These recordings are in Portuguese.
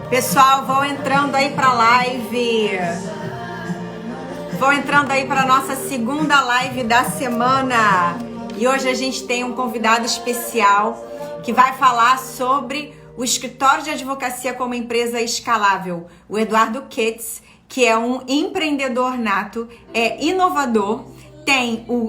Pessoal, vou entrando aí para a live. Vou entrando aí para nossa segunda live da semana. E hoje a gente tem um convidado especial que vai falar sobre o escritório de advocacia como empresa escalável. O Eduardo Ketz, que é um empreendedor nato, é inovador.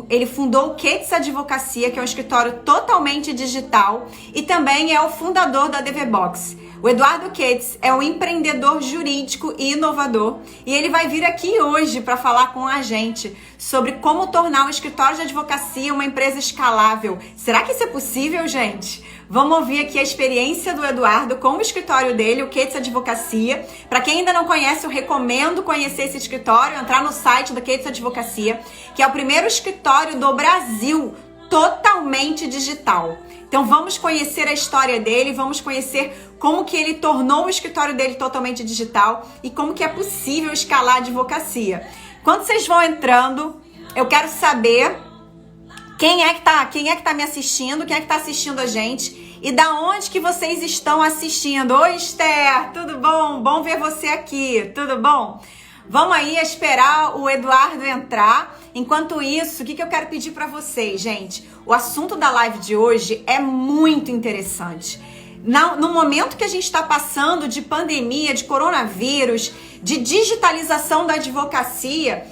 Ele fundou o Ketz Advocacia, que é um escritório totalmente digital, e também é o fundador da DVBox. O Eduardo Ketz é um empreendedor jurídico e inovador, e ele vai vir aqui hoje para falar com a gente sobre como tornar um escritório de advocacia uma empresa escalável. Será que isso é possível, gente? Vamos ouvir aqui a experiência do Eduardo com o escritório dele, o Ketz Advocacia. Para quem ainda não conhece, eu recomendo conhecer esse escritório, entrar no site do Ketz Advocacia, que é o primeiro escritório do Brasil totalmente digital. Então vamos conhecer a história dele, vamos conhecer como que ele tornou o escritório dele totalmente digital e como que é possível escalar a advocacia. Quando vocês vão entrando, eu quero saber quem é que tá me assistindo, quem é que tá assistindo a gente e da onde que vocês estão assistindo. Oi, Esther, tudo bom? Bom ver você aqui, tudo bom? Vamos aí esperar o Eduardo entrar. Enquanto isso, o que eu quero pedir para vocês, gente? O assunto da live de hoje é muito interessante. No momento que a gente está passando de pandemia, de coronavírus, de digitalização da advocacia,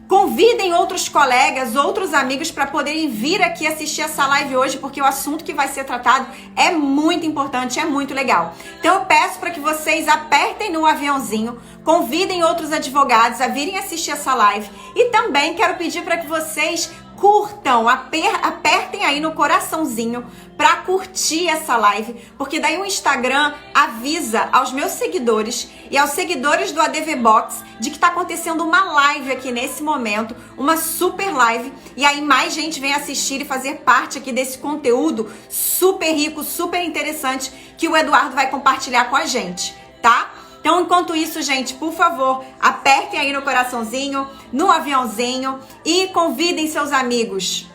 convidem outros colegas, outros amigos para poderem vir aqui assistir essa live hoje, porque o assunto que vai ser tratado é muito importante, é muito legal. Então eu peço para que vocês apertem no aviãozinho, convidem outros advogados a virem assistir essa live e também quero pedir para que vocês curtam, apertem aí no coraçãozinho para curtir essa live, porque daí o Instagram avisa aos meus seguidores e aos seguidores do ADVBox de que está acontecendo uma live aqui nesse momento, uma super live, e aí mais gente vem assistir e fazer parte aqui desse conteúdo super rico, super interessante que o Eduardo vai compartilhar com a gente, tá? Então, enquanto isso, gente, por favor, apertem aí no coraçãozinho, no aviãozinho e convidem seus amigos.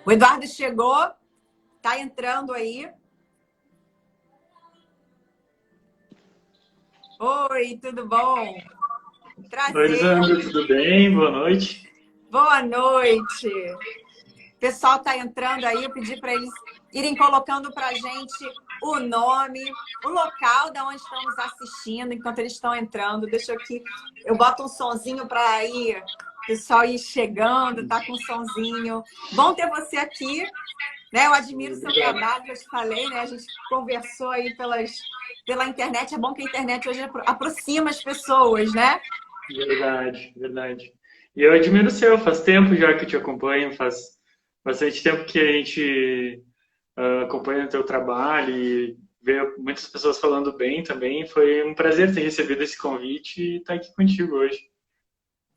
O Eduardo chegou, tá entrando aí. Oi, tudo bom? Prazer. Oi, Lisandro, tudo bem? Boa noite. Boa noite. O pessoal tá entrando aí, eu pedi para eles irem colocando pra gente o nome, o local da onde estamos assistindo enquanto eles estão entrando. Deixa eu aqui, eu boto um sonzinho para ir, o pessoal ir chegando, tá com um sonzinho. Bom ter você aqui, né? Eu admiro o seu trabalho, que eu te falei, né? A gente conversou aí pela internet. É bom que a internet hoje aproxima as pessoas, né? Verdade, verdade. E eu admiro o seu, faz tempo já que eu te acompanho, faz bastante tempo que a gente acompanha o teu trabalho e ver muitas pessoas falando bem também. Foi um prazer ter recebido esse convite e estar aqui contigo hoje.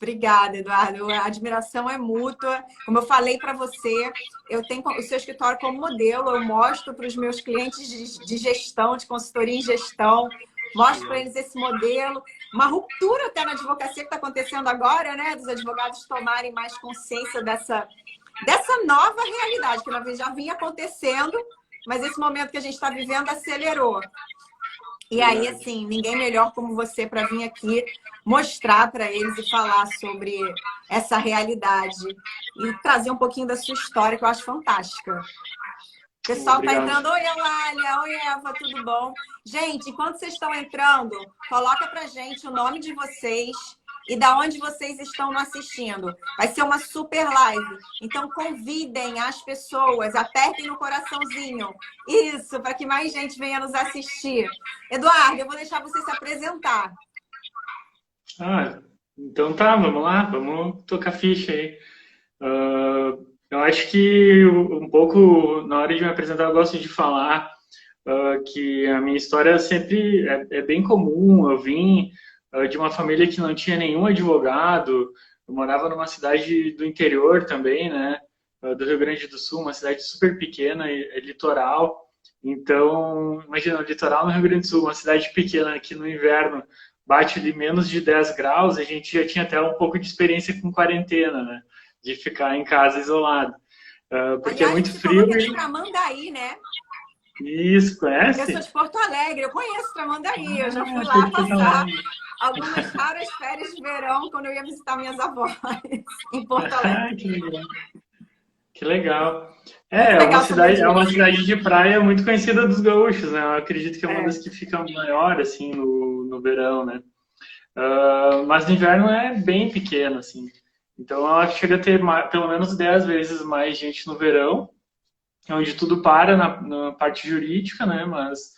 Obrigada, Eduardo. A admiração é mútua. Como eu falei para você, eu tenho o seu escritório como modelo. Eu mostro para os meus clientes de gestão, de consultoria em gestão, mostro para eles esse modelo. Uma ruptura até na advocacia que está acontecendo agora, né? Dos advogados tomarem mais consciência dessa nova realidade, que na verdade já vinha acontecendo, mas esse momento que a gente está vivendo acelerou. E aí, assim, ninguém melhor como você para vir aqui mostrar para eles e falar sobre essa realidade e trazer um pouquinho da sua história, que eu acho fantástica. O pessoal está entrando. Oi, Eulália. Oi, Eva. Tudo bom? Gente, enquanto vocês estão entrando, coloca pra gente o nome de vocês e da onde vocês estão nos assistindo. Vai ser uma super live. Então, convidem as pessoas, apertem no coraçãozinho. Isso, para que mais gente venha nos assistir. Eduardo, eu vou deixar você se apresentar. Então tá, vamos lá. Vamos tocar ficha aí. Eu acho que um pouco, na hora de me apresentar, eu gosto de falar que a minha história sempre é bem comum. Eu vim de uma família que não tinha nenhum advogado. Eu morava numa cidade do interior também, né? Do Rio Grande do Sul, uma cidade super pequena, litoral. Então, imagina, o litoral no Rio Grande do Sul, uma cidade pequena que no inverno bate de menos de 10 graus, a gente já tinha até um pouco de experiência com quarentena, né? De ficar em casa isolado. Porque aliás, é muito você frio. Falou que é de Tramandaí, né? Isso, Eu sou conhece? de Porto Alegre, eu conheço Tramandaí, eu já fui Ah, lá Porto passar Alegre. algumas raras férias de verão quando eu ia visitar minhas avós em Porto Alegre. Que legal. Que legal. Muito legal saber É uma disso. cidade de praia muito conhecida dos gaúchos, né? Eu acredito que é uma das É, que fica maior, assim, no verão, né? Mas no inverno é bem pequeno, assim. Então, eu acho que chega a ter pelo menos 10 vezes mais gente no verão, onde tudo para na parte jurídica, né? Mas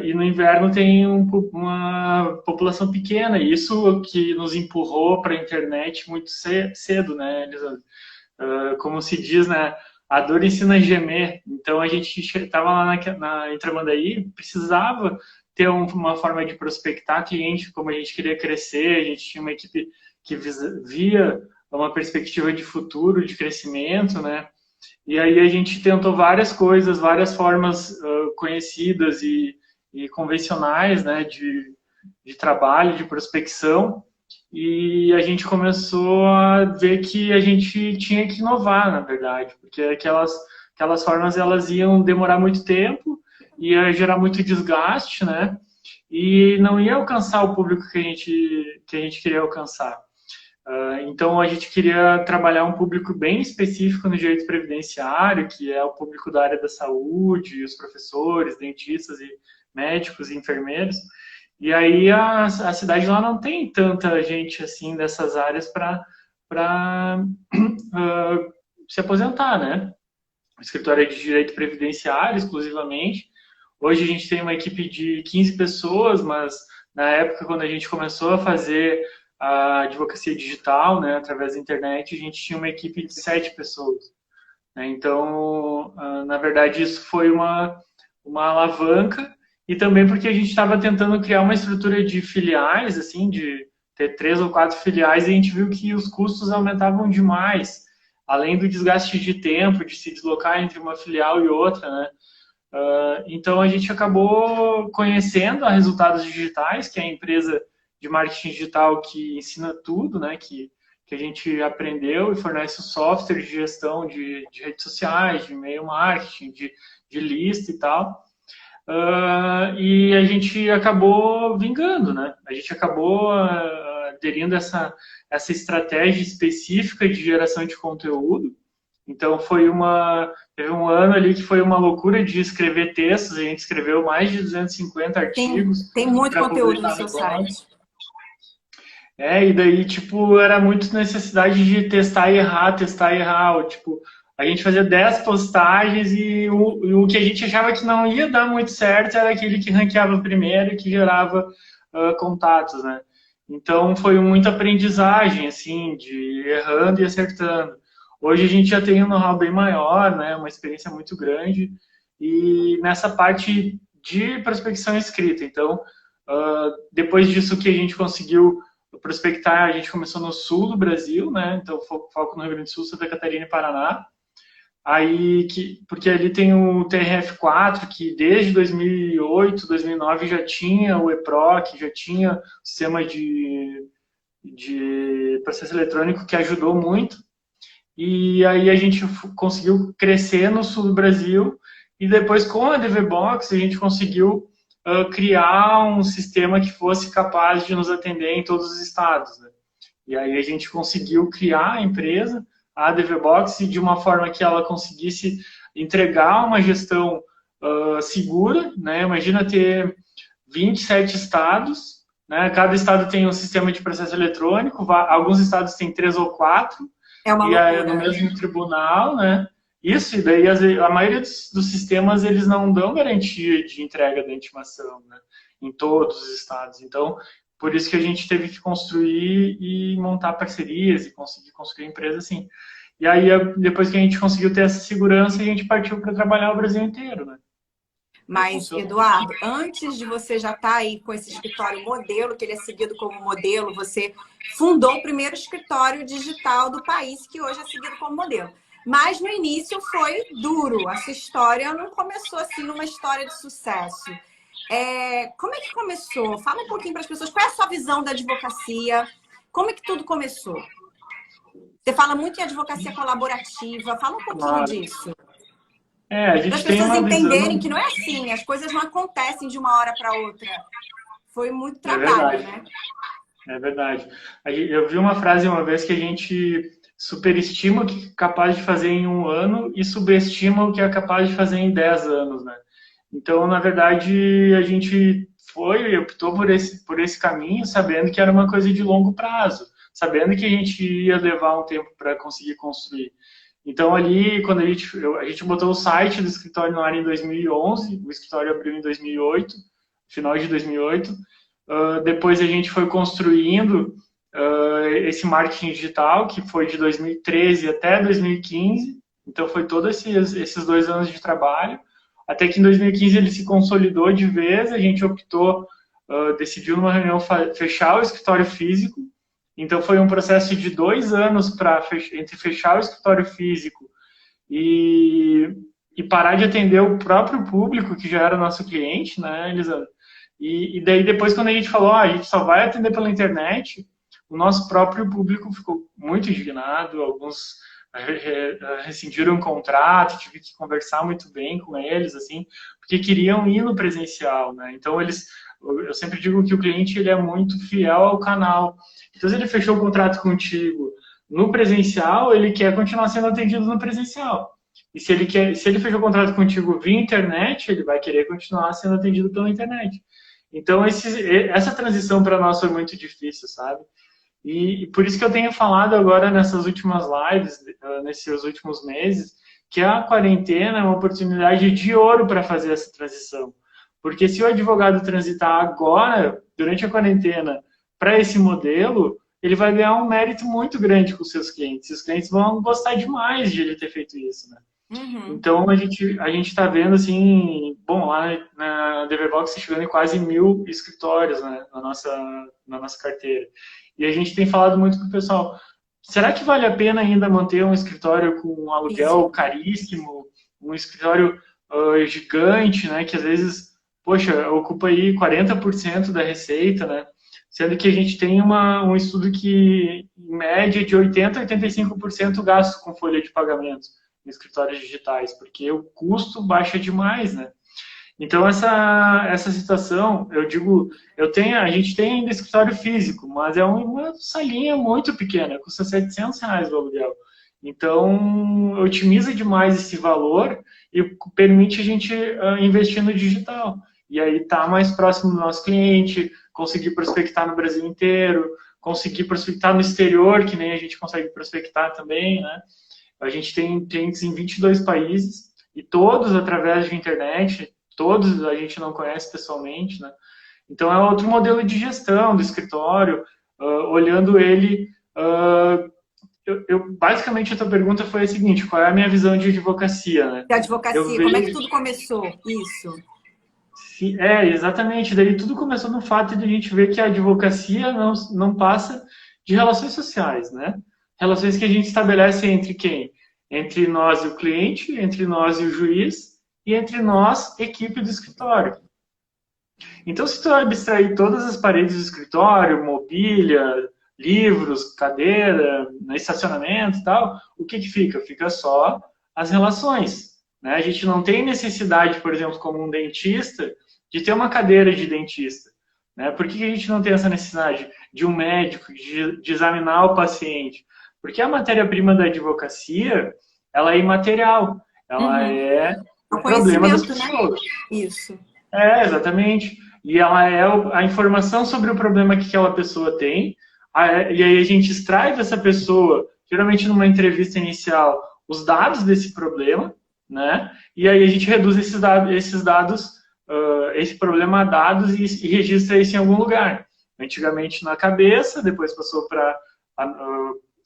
e no inverno tem uma população pequena, e isso que nos empurrou para a internet muito cedo, né, Elisa? Como se diz, né? A dor ensina a gemer. Então a gente estava lá em Tramandaí, precisava ter uma forma de prospectar cliente, como a gente queria crescer, a gente tinha uma equipe que via uma perspectiva de futuro, de crescimento, né? E aí a gente tentou várias coisas, várias formas conhecidas e convencionais, né, de trabalho, de prospecção, e a gente começou a ver que a gente tinha que inovar, na verdade, porque aquelas formas elas iam demorar muito tempo, ia gerar muito desgaste, né, e não ia alcançar o público que a gente queria alcançar. Então, a gente queria trabalhar um público bem específico no direito previdenciário, que é o público da área da saúde, os professores, dentistas e médicos e enfermeiros. E aí a cidade lá não tem tanta gente assim dessas áreas para se aposentar, né? O escritório é de direito previdenciário exclusivamente. Hoje a gente tem uma equipe de 15 pessoas, mas na época, quando a gente começou a fazer a advocacia digital, né, através da internet, a gente tinha uma equipe de 7 pessoas. Né? Então, na verdade, isso foi uma alavanca e também porque a gente estava tentando criar uma estrutura de filiais, assim, de ter 3 ou 4 filiais, e a gente viu que os custos aumentavam demais, além do desgaste de tempo, de se deslocar entre uma filial e outra, né? Então a gente acabou conhecendo a Resultados Digitais, que é a empresa de marketing digital que ensina tudo, né? Que a gente aprendeu e fornece o software de gestão de redes sociais, de e-mail marketing, de lista e tal. E a gente acabou vingando, né? A gente acabou aderindo a essa estratégia específica de geração de conteúdo. Então teve um ano ali que foi uma loucura de escrever textos, a gente escreveu mais de 250 artigos Tem muito para conteúdo no publicar seu no blog. site. E daí, tipo, era muito necessidade de testar e errar, testar e errar. Tipo, a gente fazia 10 postagens e o que a gente achava que não ia dar muito certo era aquele que ranqueava primeiro e que gerava contatos, né? Então, foi muita aprendizagem, assim, de errando e acertando. Hoje a gente já tem um know-how bem maior, né? Uma experiência muito grande e nessa parte de prospecção escrita. Então, depois disso que a gente conseguiu prospectar, a gente começou no sul do Brasil, né? Então, foco no Rio Grande do Sul, Santa Catarina e Paraná. Porque ali tem o TRF4, que desde 2008, 2009 já tinha o EPROC, já tinha o sistema de processo eletrônico que ajudou muito. E aí a gente conseguiu crescer no sul do Brasil e depois com a DVBox a gente conseguiu criar um sistema que fosse capaz de nos atender em todos os estados. Né? E aí a gente conseguiu criar a empresa, a DVBox, de uma forma que ela conseguisse entregar uma gestão segura. Né? Imagina ter 27 estados, né? Cada estado tem um sistema de processo eletrônico, alguns estados têm 3 ou 4, É uma e é no loucura. mesmo tribunal, né? Isso, e daí a maioria dos sistemas eles não dão garantia de entrega da intimação, né? Em todos os estados. Então, por isso que a gente teve que construir e montar parcerias e conseguir construir empresa assim. E aí, depois que a gente conseguiu ter essa segurança, a gente partiu para trabalhar o Brasil inteiro, né? Mas, Eduardo, antes de você já estar aí com esse escritório modelo, que ele é seguido como modelo, você fundou o primeiro escritório digital do país, que hoje é seguido como modelo. Mas no início foi duro. Essa história não começou assim numa história de sucesso. Como é que começou? Fala um pouquinho para as pessoas. Qual é a sua visão da advocacia? Como é que tudo começou? Você fala muito em advocacia colaborativa. Fala um pouquinho disso. A Para as gente tem pessoas uma entenderem visão. que não é assim, as coisas não acontecem de uma hora para outra. Foi muito É trabalho, verdade, né? é verdade. Eu vi uma frase uma vez que a gente superestima o que é capaz de fazer em um ano e subestima o que é capaz de fazer em 10 anos, né? Então, na verdade, a gente foi e optou por esse caminho, sabendo que era uma coisa de longo prazo, sabendo que a gente ia levar um tempo para conseguir construir. Então, ali, quando a gente botou o site do escritório no ar em 2011, o escritório abriu em 2008, final de 2008. Depois a gente foi construindo esse marketing digital, que foi de 2013 até 2015. Então, foi todos esses 2 anos de trabalho. Até que em 2015 ele se consolidou de vez, a gente optou, decidiu numa reunião fechar o escritório físico. Então foi um processo de 2 anos entre fechar o escritório físico e, e parar de atender o próprio público, que já era nosso cliente, né, Elisandro? E daí depois, quando a gente falou, a gente só vai atender pela internet, o nosso próprio público ficou muito indignado, alguns rescindiram o contrato, tive que conversar muito bem com eles, assim, porque queriam ir no presencial, né? Então eu sempre digo que o cliente ele é muito fiel ao canal. Então se ele fechou o contrato contigo no presencial, ele quer continuar sendo atendido no presencial. E se ele fechou o contrato contigo via internet, ele vai querer continuar sendo atendido pela internet. Então essa transição para nós foi muito difícil, sabe? E por isso que eu tenho falado agora nessas últimas lives, nesses últimos meses, que a quarentena é uma oportunidade de ouro para fazer essa transição. Porque se o advogado transitar agora, durante a quarentena, para esse modelo, ele vai ganhar um mérito muito grande com os seus clientes. Os clientes vão gostar demais de ele ter feito isso, né? Uhum. Então, a gente está vendo, assim, bom, lá na DVBox chegando em quase 1.000 escritórios, né, na nossa carteira. E a gente tem falado muito com o pessoal, será que vale a pena ainda manter um escritório com um aluguel Físico. caríssimo, um escritório gigante, né, que às vezes, poxa, ocupa aí 40% da receita, né, sendo que a gente tem um estudo que, em média, de 80% a 85% gasto com folha de pagamento em escritórios digitais, porque o custo baixa demais, né? Então, essa situação, eu digo, a gente tem ainda escritório físico, mas é uma salinha muito pequena, custa R$ 700 o aluguel. Então, otimiza demais esse valor e permite a gente investir no digital. E aí tá mais próximo do nosso cliente, conseguir prospectar no Brasil inteiro, conseguir prospectar no exterior, que nem a gente consegue prospectar também, né? A gente tem clientes em 22 países e todos através de internet, todos a gente não conhece pessoalmente, né? Então é outro modelo de gestão do escritório, olhando ele. Basicamente a tua pergunta foi a seguinte: qual é a minha visão de advocacia, né? Da Eu advocacia, como é que vejo. tudo começou? Isso. Exatamente. Daí tudo começou no fato de a gente ver que a advocacia não passa de relações sociais, né? Relações que a gente estabelece entre quem? Entre nós e o cliente, entre nós e o juiz e entre nós, equipe do escritório. Então, se tu abstrair todas as paredes do escritório, mobília, livros, cadeira, estacionamento e tal, o que fica? Fica só as relações. Né? A gente não tem necessidade, por exemplo, como um dentista, de ter uma cadeira de dentista. Né? Por que a gente não tem essa necessidade de um médico, de examinar o paciente? Porque a matéria-prima da advocacia, ela é imaterial. Ela Uhum. é O o problema das conhecimento, né? pessoas. Isso. Exatamente. E ela é a informação sobre o problema que aquela pessoa tem, e aí a gente extrai dessa pessoa, geralmente numa entrevista inicial, os dados desse problema, né? E aí a gente reduz esses dados, esse problema a dados e registra isso em algum lugar. Antigamente na cabeça, depois passou para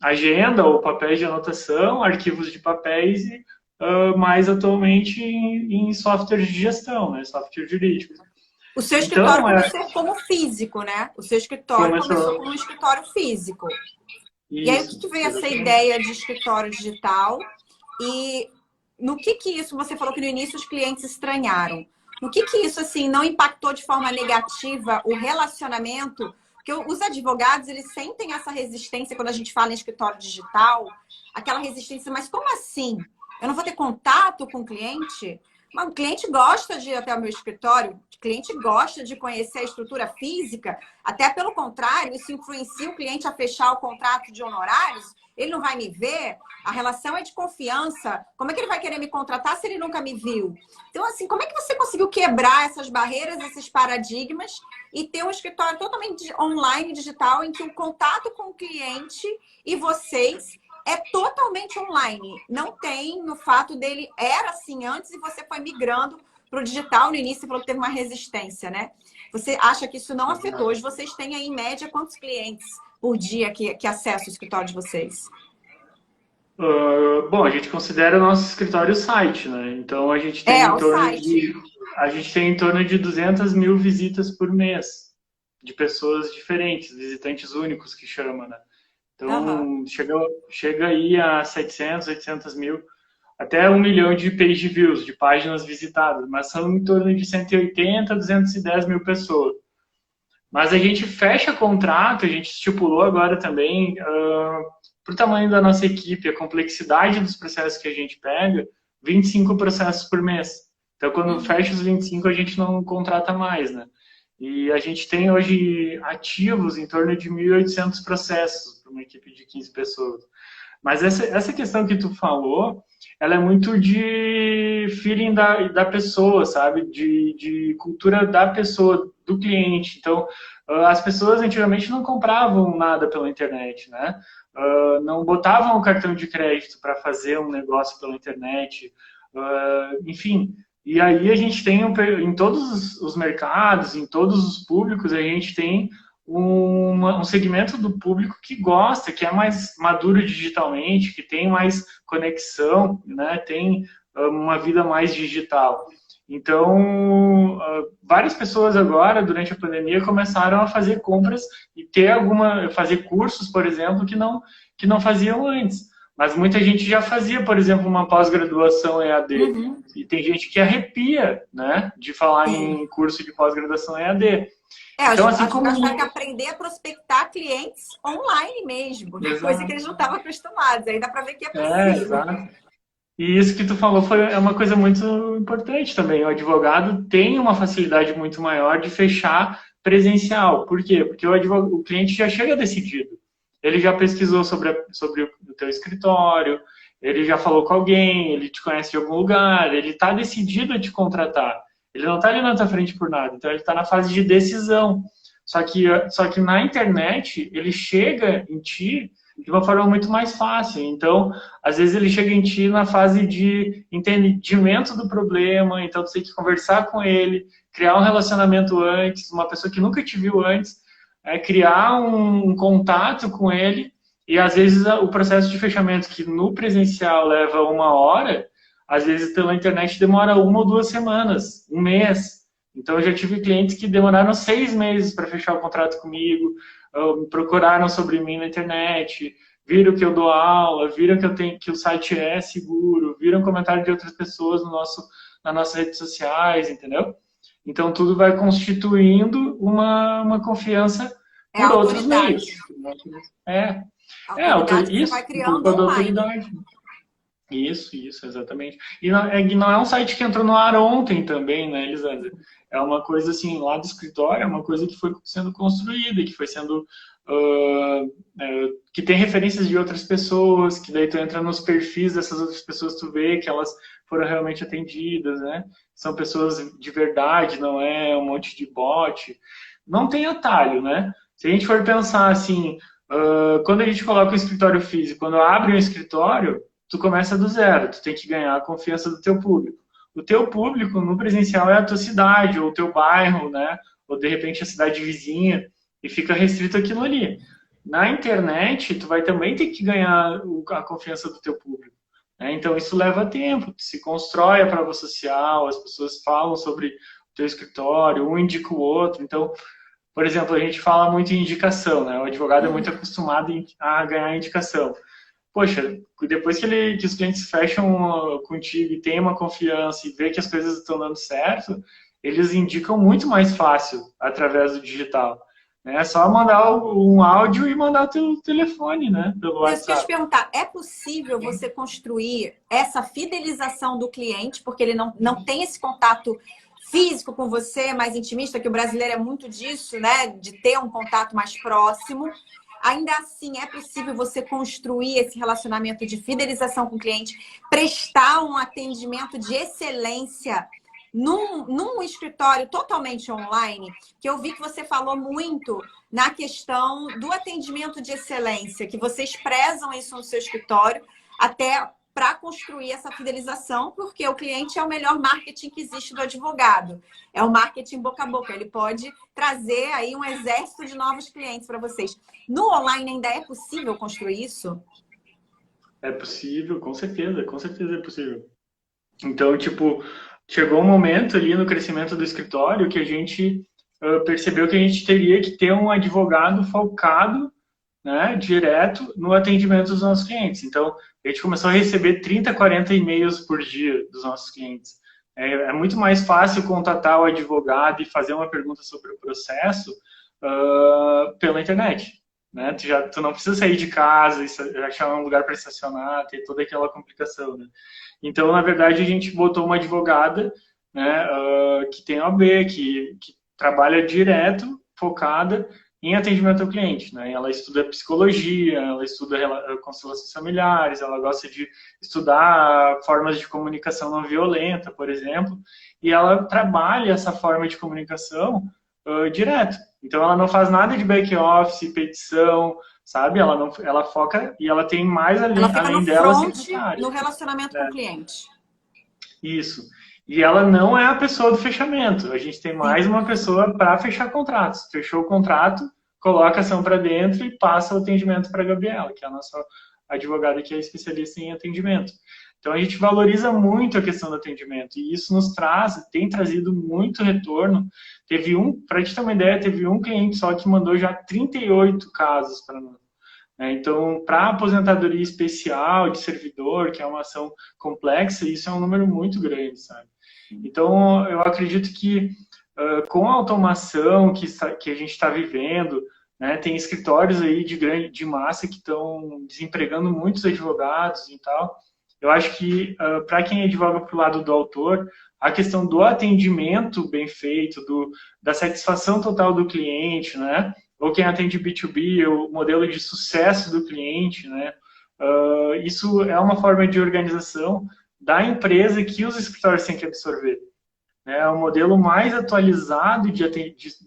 agenda ou papéis de anotação, arquivos de papéis e mais atualmente em softwares de gestão, né? Software jurídico. O seu escritório Então, começou como físico, né? O seu escritório começou como um escritório físico. Isso, e aí, o que veio essa ideia de escritório digital? E no que isso, você falou que no início os clientes estranharam. No que isso, assim, não impactou de forma negativa o relacionamento? Porque os advogados, eles sentem essa resistência quando a gente fala em escritório digital, aquela resistência, mas como assim? Eu não vou ter contato com o cliente? Mas o cliente gosta de ir até o meu escritório, o cliente gosta de conhecer a estrutura física, até pelo contrário, isso influencia o cliente a fechar o contrato de honorários, ele não vai me ver, a relação é de confiança, como é que ele vai querer me contratar se ele nunca me viu? Então, assim, como é que você conseguiu quebrar essas barreiras, esses paradigmas e ter um escritório totalmente online, digital, em que o contato com o cliente e vocês é totalmente online. Não tem no fato dele era assim antes e você foi migrando para o digital. No início você falou que teve uma resistência, né? Você acha que isso não afetou? Hoje vocês têm aí, em média, quantos clientes por dia que acessam o escritório de vocês? Bom, a gente considera o nosso escritório site, né? Então O site. a gente tem em torno de 200 mil visitas por mês de pessoas diferentes, visitantes únicos que chama, né? Uhum. Então chega aí a 700, 800 mil, até 1 milhão de page views, de páginas visitadas, mas são em torno de 180, 210 mil pessoas. Mas a gente fecha contrato, a gente estipulou agora também, para o tamanho da nossa equipe, a complexidade dos processos que a gente pega, 25 processos por mês. Então, quando fecha os 25, a gente não contrata mais, né? E a gente tem hoje ativos em torno de 1.800 processos para uma equipe de 15 pessoas. Mas essa questão que tu falou, ela é muito de feeling da pessoa, sabe? De cultura da pessoa, do cliente. Então, as pessoas antigamente não compravam nada pela internet, né? Não botavam o cartão de crédito para fazer um negócio pela internet. Enfim, e aí a gente tem, em todos os mercados, em todos os públicos, a gente tem um segmento do público que gosta, que é mais maduro digitalmente, que tem mais conexão, né? Tem uma vida mais digital. Então, várias pessoas agora, durante a pandemia, começaram a fazer compras e fazer cursos, por exemplo, que não faziam antes. Mas muita gente já fazia, por exemplo, uma pós-graduação EAD. Uhum. E tem gente que arrepia, né, de falar em curso de pós-graduação EAD. Então, Os assim como... advogados tiveram que aprender a prospectar clientes online mesmo, coisa que eles não estavam acostumados. Aí dá para ver que é possível. Exato. E isso que tu falou é uma coisa muito importante também. O advogado tem uma facilidade muito maior de fechar presencial. Por quê? Porque o cliente já chega decidido. Ele já pesquisou sobre o teu escritório, ele já falou com alguém, ele te conhece de algum lugar, ele está decidido a te contratar. Ele não está ali na tua frente por nada. Então, ele está na fase de decisão. Só que na internet, ele chega em ti de uma forma muito mais fácil. Então, às vezes ele chega em ti na fase de entendimento do problema, então tu tem que conversar com ele, criar um relacionamento antes, uma pessoa que nunca te viu antes, criar um contato com ele, e às vezes o processo de fechamento que no presencial leva 1 hora, às vezes pela internet demora 1 ou 2 semanas, um mês. Então, eu já tive clientes que demoraram 6 meses para fechar o contrato comigo, procuraram sobre mim na internet, viram que eu dou aula, viram que o site é seguro, viram comentário de outras pessoas nas nossas redes sociais, entendeu? Então, tudo vai constituindo uma confiança por outros meios. Autoridade que você vai criando online. Autoridade. Isso, exatamente. E não é um site que entrou no ar ontem também, né, Elisandra? É uma coisa assim, lá do escritório, é uma coisa que foi sendo construída, que foi sendo... que tem referências de outras pessoas, que daí tu entra nos perfis dessas outras pessoas, tu vê que elas foram realmente atendidas, né? São pessoas de verdade, não é um monte de bot. Não tem atalho, né? Se a gente for pensar assim, quando a gente coloca um escritório físico, quando abre um escritório, tu começa do zero, tu tem que ganhar a confiança do teu público. O teu público no presencial é a tua cidade, ou o teu bairro, né? Ou de repente a cidade vizinha, e fica restrito aquilo ali. Na internet, tu vai também ter que ganhar a confiança do teu público, né? Então isso leva tempo, se constrói a prova social, as pessoas falam sobre o teu escritório, um indica o outro. Então, por exemplo, a gente fala muito em indicação, né? O advogado é muito acostumado a ganhar indicação. Poxa, depois que os clientes fecham contigo e têm uma confiança e vê que as coisas estão dando certo, eles indicam muito mais fácil através do digital. né? É só mandar um áudio e mandar o teu telefone, né? Pelo Isso que eu ia te WhatsApp. perguntar, é possível você construir essa fidelização do cliente, porque ele não tem esse contato físico com você, mais intimista, que o brasileiro é muito disso, né? De ter um contato mais próximo. Ainda assim, é possível você construir esse relacionamento de fidelização com o cliente, prestar um atendimento de excelência num escritório totalmente online, que eu vi que você falou muito na questão do atendimento de excelência, que vocês prezam isso no seu escritório, até para construir essa fidelização, porque o cliente é o melhor marketing que existe do advogado. É o marketing boca a boca. Ele pode trazer aí um exército de novos clientes para vocês. No online ainda é possível construir isso? É possível, com certeza é possível. Então, tipo, chegou um momento ali no crescimento do escritório que a gente percebeu que a gente teria que ter um advogado focado, né, direto no atendimento dos nossos clientes. Então, a gente começou a receber 30, 40 e-mails por dia dos nossos clientes. É muito mais fácil contatar o advogado e fazer uma pergunta sobre o processo pela internet. Né? Tu não precisa sair de casa, achar um lugar para estacionar, ter toda aquela complicação. Né? Então, na verdade, a gente botou uma advogada, né, que tem OAB, que trabalha direto, focada em atendimento ao cliente. Né? Ela estuda psicologia, ela estuda constelações familiares, ela gosta de estudar formas de comunicação não violenta, por exemplo, e ela trabalha essa forma de comunicação direto. Então, ela não faz nada de back-office, petição, sabe? Ela foca e ela tem mais Ela fica além no dela, front, secretária. no relacionamento com o Né? cliente. Isso. E ela não é a pessoa do fechamento. A gente tem mais uma pessoa para fechar contratos. Fechou o contrato, coloca a ação para dentro e passa o atendimento para a Gabriela, que é a nossa advogada que é especialista em atendimento. Então, a gente valoriza muito a questão do atendimento e isso tem trazido muito retorno. Para te ter uma ideia, teve um cliente só que mandou já 38 casos para nós. Então, para aposentadoria especial de servidor, que é uma ação complexa, isso é um número muito grande, sabe? Então, eu acredito que com a automação que a gente está vivendo, né, tem escritórios aí de massa que estão desempregando muitos advogados e tal. Eu acho que para quem advoga para o lado do autor, a questão do atendimento bem feito, da satisfação total do cliente, né? Ou quem atende B2B, o modelo de sucesso do cliente, né? Isso é uma forma de organização da empresa que os escritórios têm que absorver. É o modelo mais atualizado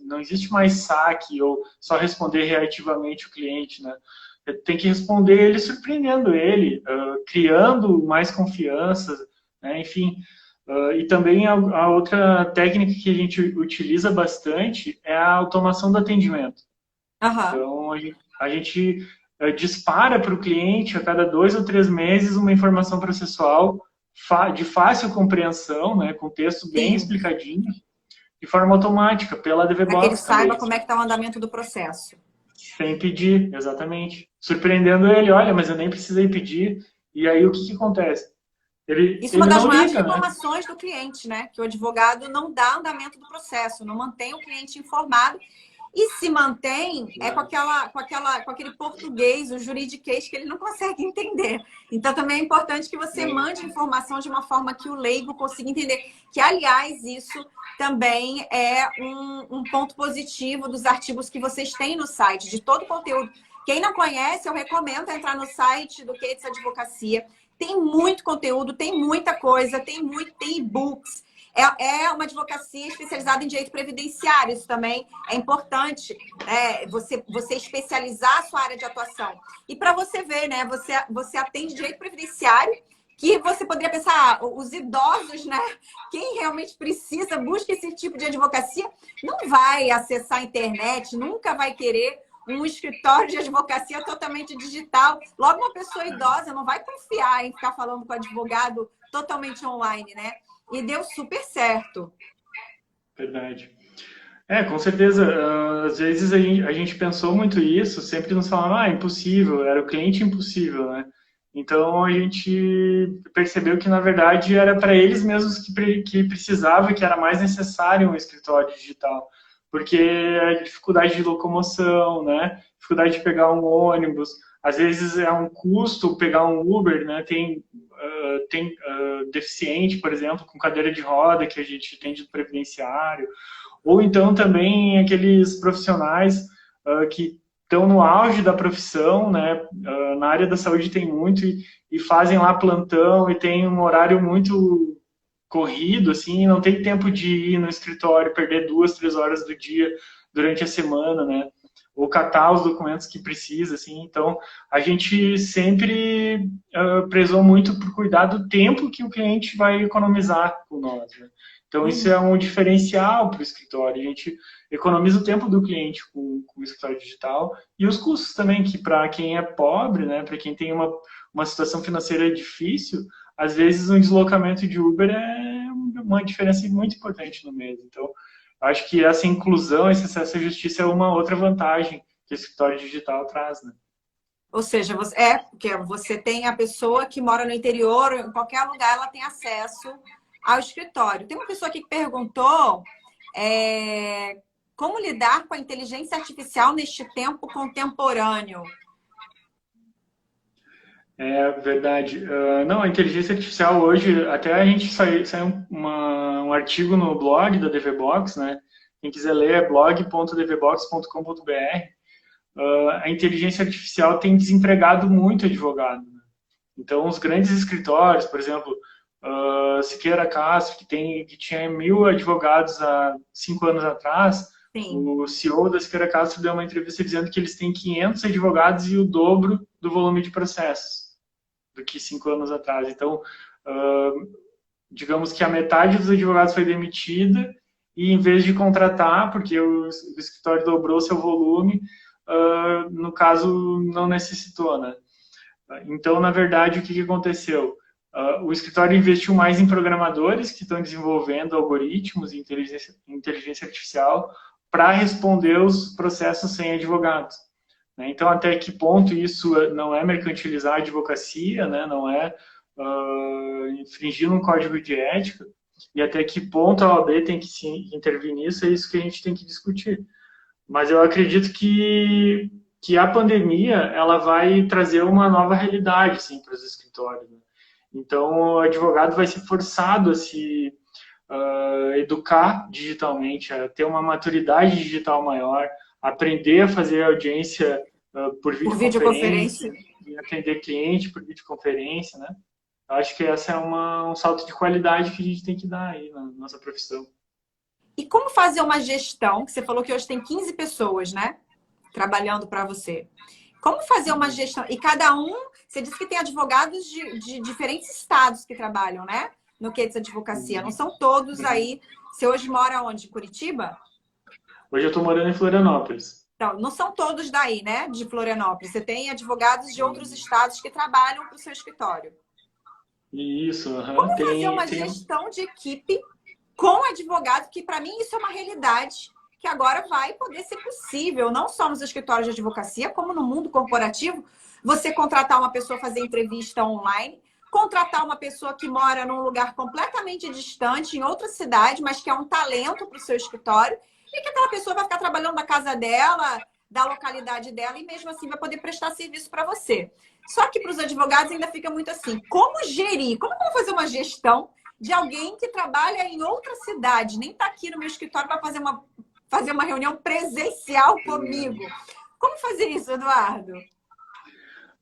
não existe mais saque ou só responder reativamente o cliente, né? Tem que responder ele surpreendendo ele, criando mais confiança, né? Enfim. E também a outra técnica que a gente utiliza bastante é a automação do atendimento. Uhum. Então, a gente dispara para o cliente a cada 2 ou 3 meses uma informação processual de fácil compreensão, né, com texto bem Sim. explicadinho, de forma automática, pela ADV Para que ele Box saiba também. como é que está o andamento do processo. Sem pedir, exatamente. Surpreendendo ele, olha, mas eu nem precisei pedir. E aí o que acontece? Isso é uma das não maiores liga, reclamações do cliente, né? Que o advogado não dá andamento do processo, não mantém o cliente informado. E se mantém, com aquele português, o juridiquês, que ele não consegue entender. Então, também é importante que você mande informação de uma forma que o leigo consiga entender. Que, aliás, isso também é um ponto positivo dos artigos que vocês têm no site, de todo o conteúdo. Quem não conhece, eu recomendo entrar no site do Cates Advocacia. Tem muito conteúdo, tem muita coisa, tem e-books. É uma advocacia especializada em direito previdenciário. Isso também é importante, você especializar a sua área de atuação. E para você ver, né? Você atende direito previdenciário, que você poderia pensar, os idosos, né? Quem realmente precisa, busca esse tipo de advocacia, não vai acessar a internet, nunca vai querer um escritório de advocacia totalmente digital. Logo, uma pessoa idosa não vai confiar em ficar falando com o advogado totalmente online, né? E deu super certo. Verdade. Com certeza. Às vezes a gente pensou muito isso, sempre nos falavam, impossível, era o cliente impossível, né? Então a gente percebeu que, na verdade, era para eles mesmos que precisava, que era mais necessário um escritório digital. porque a dificuldade de locomoção, né? Dificuldade de pegar um ônibus, às vezes é um custo pegar um Uber, né? Tem deficiente, por exemplo, com cadeira de roda que a gente tem de previdenciário, ou então também aqueles profissionais que estão no auge da profissão, né? Na área da saúde tem muito e fazem lá plantão e tem um horário muito corrido, assim, não tem tempo de ir no escritório, perder 2, 3 horas do dia durante a semana, né? Ou catar os documentos que precisa, assim. Então, a gente sempre prezou muito por cuidar do tempo que o cliente vai economizar com nós, né? Então, isso é um diferencial para o escritório. A gente economiza o tempo do cliente com o escritório digital e os custos também, que para quem é pobre, né, para quem tem uma situação financeira difícil, às vezes um deslocamento de Uber é uma diferença muito importante no mês. Então, acho que essa inclusão, esse acesso à justiça é uma outra vantagem que o escritório digital traz, né? Ou seja, porque você tem a pessoa que mora no interior, em qualquer lugar, ela tem acesso ao escritório. Tem uma pessoa aqui que perguntou como lidar com a inteligência artificial neste tempo contemporâneo. É verdade. Não, a inteligência artificial hoje, até a gente saiu um artigo no blog da DVBox, né? Quem quiser ler é blog.dvbox.com.br. A inteligência artificial tem desempregado muito advogado, né? Então, os grandes escritórios, por exemplo, Siqueira Castro, que tinha 1.000 advogados há 5 anos atrás, sim. O CEO da Siqueira Castro deu uma entrevista dizendo que eles têm 500 advogados e o dobro do volume de processos do que 5 anos atrás. Então, digamos que a metade dos advogados foi demitida e, em vez de contratar, porque o escritório dobrou seu volume, no caso, não necessitou, né? Então, na verdade, o que aconteceu? O escritório investiu mais em programadores que estão desenvolvendo algoritmos e inteligência artificial para responder os processos sem advogados. Então, até que ponto isso não é mercantilizar a advocacia, né? Não é infringir um código de ética, e até que ponto a OAB tem que se intervir nisso, é isso que a gente tem que discutir. Mas eu acredito que a pandemia ela vai trazer uma nova realidade assim, para os escritórios, né? Então, o advogado vai ser forçado a se educar digitalmente, a ter uma maturidade digital maior, aprender a fazer audiência por videoconferência e atender cliente por videoconferência, né? Eu acho que essa é um salto de qualidade que a gente tem que dar aí na nossa profissão. E como fazer uma gestão, que você falou que hoje tem 15 pessoas, né? Trabalhando para você. Como fazer uma gestão? E cada um, você disse que tem advogados de diferentes estados que trabalham, né? No que de advocacia. Não são todos aí. Você hoje mora onde? Curitiba? Hoje eu estou morando em Florianópolis. Então, não são todos daí, né? De Florianópolis. Você tem advogados de outros estados que trabalham para o seu escritório. Isso. Como fazer uma gestão de equipe com advogado, que para mim isso é uma realidade que agora vai poder ser possível, não só nos escritórios de advocacia, como no mundo corporativo, você contratar uma pessoa fazer entrevista online, contratar uma pessoa que mora num lugar completamente distante, em outra cidade, mas que é um talento para o seu escritório, e que aquela pessoa vai ficar trabalhando na casa dela, da localidade dela, e mesmo assim vai poder prestar serviço para você. Só que para os advogados ainda fica muito assim, como gerir? Como fazer uma gestão de alguém que trabalha em outra cidade, nem está aqui no meu escritório para fazer uma reunião presencial comigo? Como fazer isso, Eduardo?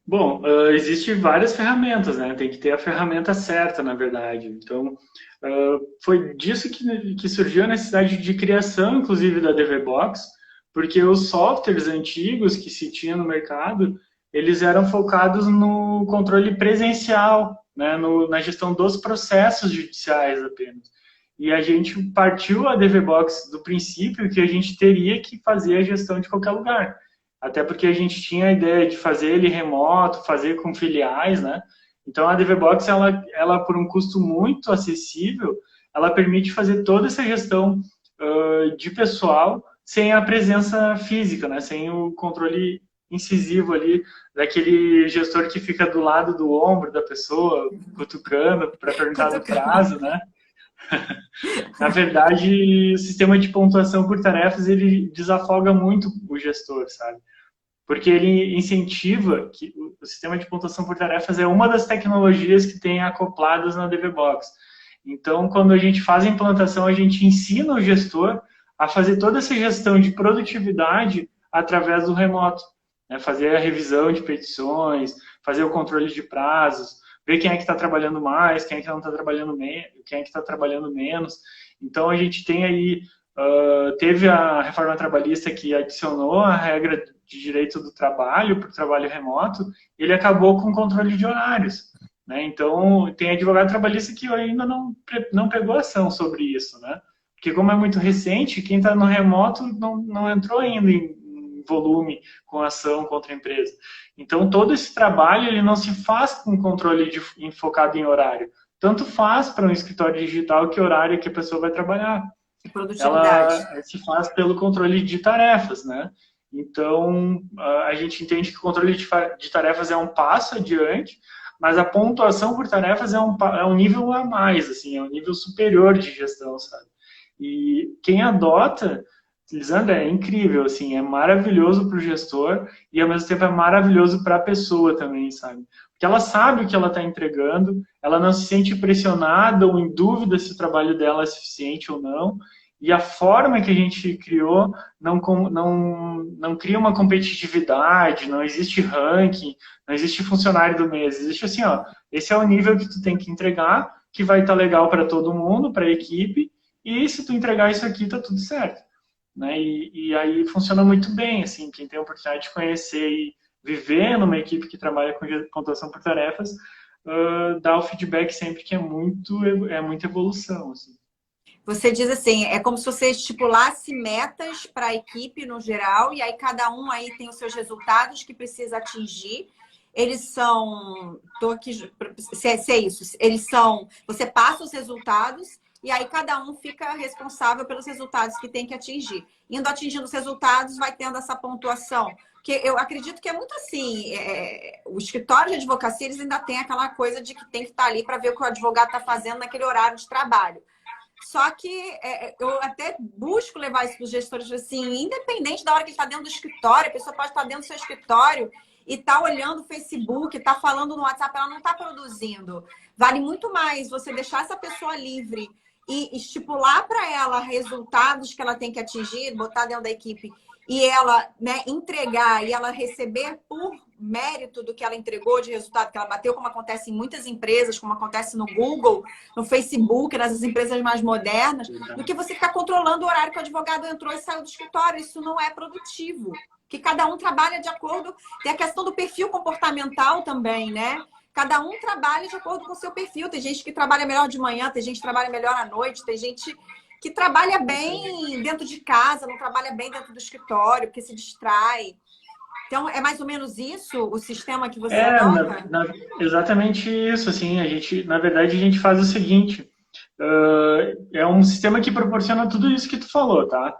Bom, existem várias ferramentas, né? Tem que ter a ferramenta certa, na verdade. Então, foi disso que surgiu a necessidade de criação, inclusive, da DVBox, porque os softwares antigos que se tinha no mercado, eles eram focados no controle presencial, né? Na gestão dos processos judiciais apenas. E a gente partiu a DVBox do princípio que a gente teria que fazer a gestão de qualquer lugar. Até porque a gente tinha a ideia de fazer ele remoto, fazer com filiais, né? Então, a DVBox, ela por um custo muito acessível, ela permite fazer toda essa gestão de pessoal sem a presença física, né? Sem o controle incisivo ali daquele gestor que fica do lado do ombro da pessoa, cutucando para perguntar do prazo, né? Na verdade, o sistema de pontuação por tarefas, ele desafoga muito o gestor, sabe? Porque ele incentiva que o sistema de pontuação por tarefas é uma das tecnologias que tem acopladas na DVBox. Então, quando a gente faz a implantação, a gente ensina o gestor a fazer toda essa gestão de produtividade através do remoto, né? Fazer a revisão de petições, fazer o controle de prazos, ver quem é que está trabalhando mais, quem é que não está trabalhando menos, quem é que está trabalhando menos. Então, a gente tem aí, teve a reforma trabalhista que adicionou a regra de direito do trabalho para o trabalho remoto, e ele acabou com o controle de horários, né? Então, tem advogado trabalhista que ainda não pegou ação sobre isso, né? Porque como é muito recente, quem está no remoto não entrou ainda em volume com ação contra a empresa. Então, todo esse trabalho ele não se faz com controle focado em horário. Tanto faz para um escritório digital que horário que a pessoa vai trabalhar. Ela se faz pelo controle de tarefas, né? Então, a gente entende que o controle de tarefas é um passo adiante, mas a pontuação por tarefas é um nível a mais, assim, é um nível superior de gestão, sabe? E quem adota, Lisandra, é incrível, assim, é maravilhoso para o gestor e, ao mesmo tempo, é maravilhoso para a pessoa também, sabe? Porque ela sabe o que ela está entregando, ela não se sente pressionada ou em dúvida se o trabalho dela é suficiente ou não. E a forma que a gente criou não cria uma competitividade, não existe ranking, não existe funcionário do mês. Existe assim, ó, esse é o nível que tu tem que entregar, que vai estar legal para todo mundo, para a equipe, e se tu entregar isso aqui, tá tudo certo. Né? E aí funciona muito bem, assim, quem tem a oportunidade de conhecer e viver numa equipe que trabalha com pontuação por tarefas, dá o feedback sempre que é muita evolução, assim. Você diz assim, é como se você estipulasse metas para a equipe no geral, e aí cada um aí tem os seus resultados que precisa atingir. Eles são... Tô aqui, se é isso. Eles são... Você passa os resultados e aí cada um fica responsável pelos resultados que tem que atingir. Indo atingindo os resultados, vai tendo essa pontuação. Porque eu acredito que é muito assim, o escritório de advocacia, eles ainda tem aquela coisa de que tem que estar ali para ver o que o advogado está fazendo naquele horário de trabalho. Só que eu até busco levar isso para os gestores, assim, independente da hora que ele está dentro do escritório, a pessoa pode estar dentro do seu escritório e tá olhando o Facebook, tá falando no WhatsApp, ela não está produzindo. Vale muito mais você deixar essa pessoa livre e estipular para ela resultados que ela tem que atingir, botar dentro da equipe e ela, né, entregar e ela receber por mérito do que ela entregou, de resultado que ela bateu, como acontece em muitas empresas, como acontece no Google, no Facebook, nas empresas mais modernas, do que você ficar controlando o horário que o advogado entrou e saiu do escritório. Isso não é produtivo. Que cada um trabalha de acordo... Tem a questão do perfil comportamental também, né? Cada um trabalha de acordo com o seu perfil. Tem gente que trabalha melhor de manhã, tem gente que trabalha melhor à noite, tem gente que trabalha bem dentro de casa, não trabalha bem dentro do escritório, porque se distrai. Então, é mais ou menos isso o sistema que você adota? Exatamente isso. Assim, na verdade, a gente faz o seguinte, é um sistema que proporciona tudo isso que tu falou, tá?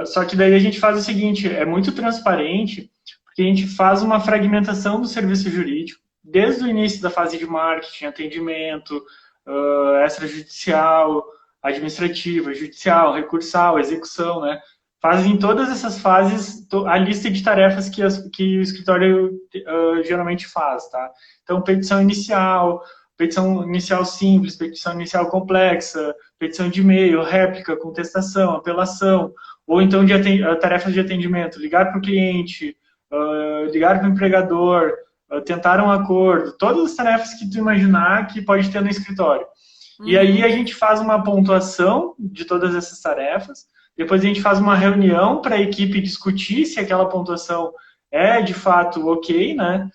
Só que daí a gente faz o seguinte, é muito transparente, porque a gente faz uma fragmentação do serviço jurídico, desde o início da fase de marketing, atendimento, extrajudicial, administrativa, judicial, recursal, execução, né? Fazem todas essas fases a lista de tarefas que o escritório geralmente faz, tá? Então, petição inicial simples, petição inicial complexa, petição de e-mail, réplica, contestação, apelação, ou então tarefas de atendimento, ligar para o cliente, ligar para o empregador, tentar um acordo, todas as tarefas que tu imaginar que pode ter no escritório. E aí a gente faz uma pontuação de todas essas tarefas, depois a gente faz uma reunião para a equipe discutir se aquela pontuação é de fato ok, né?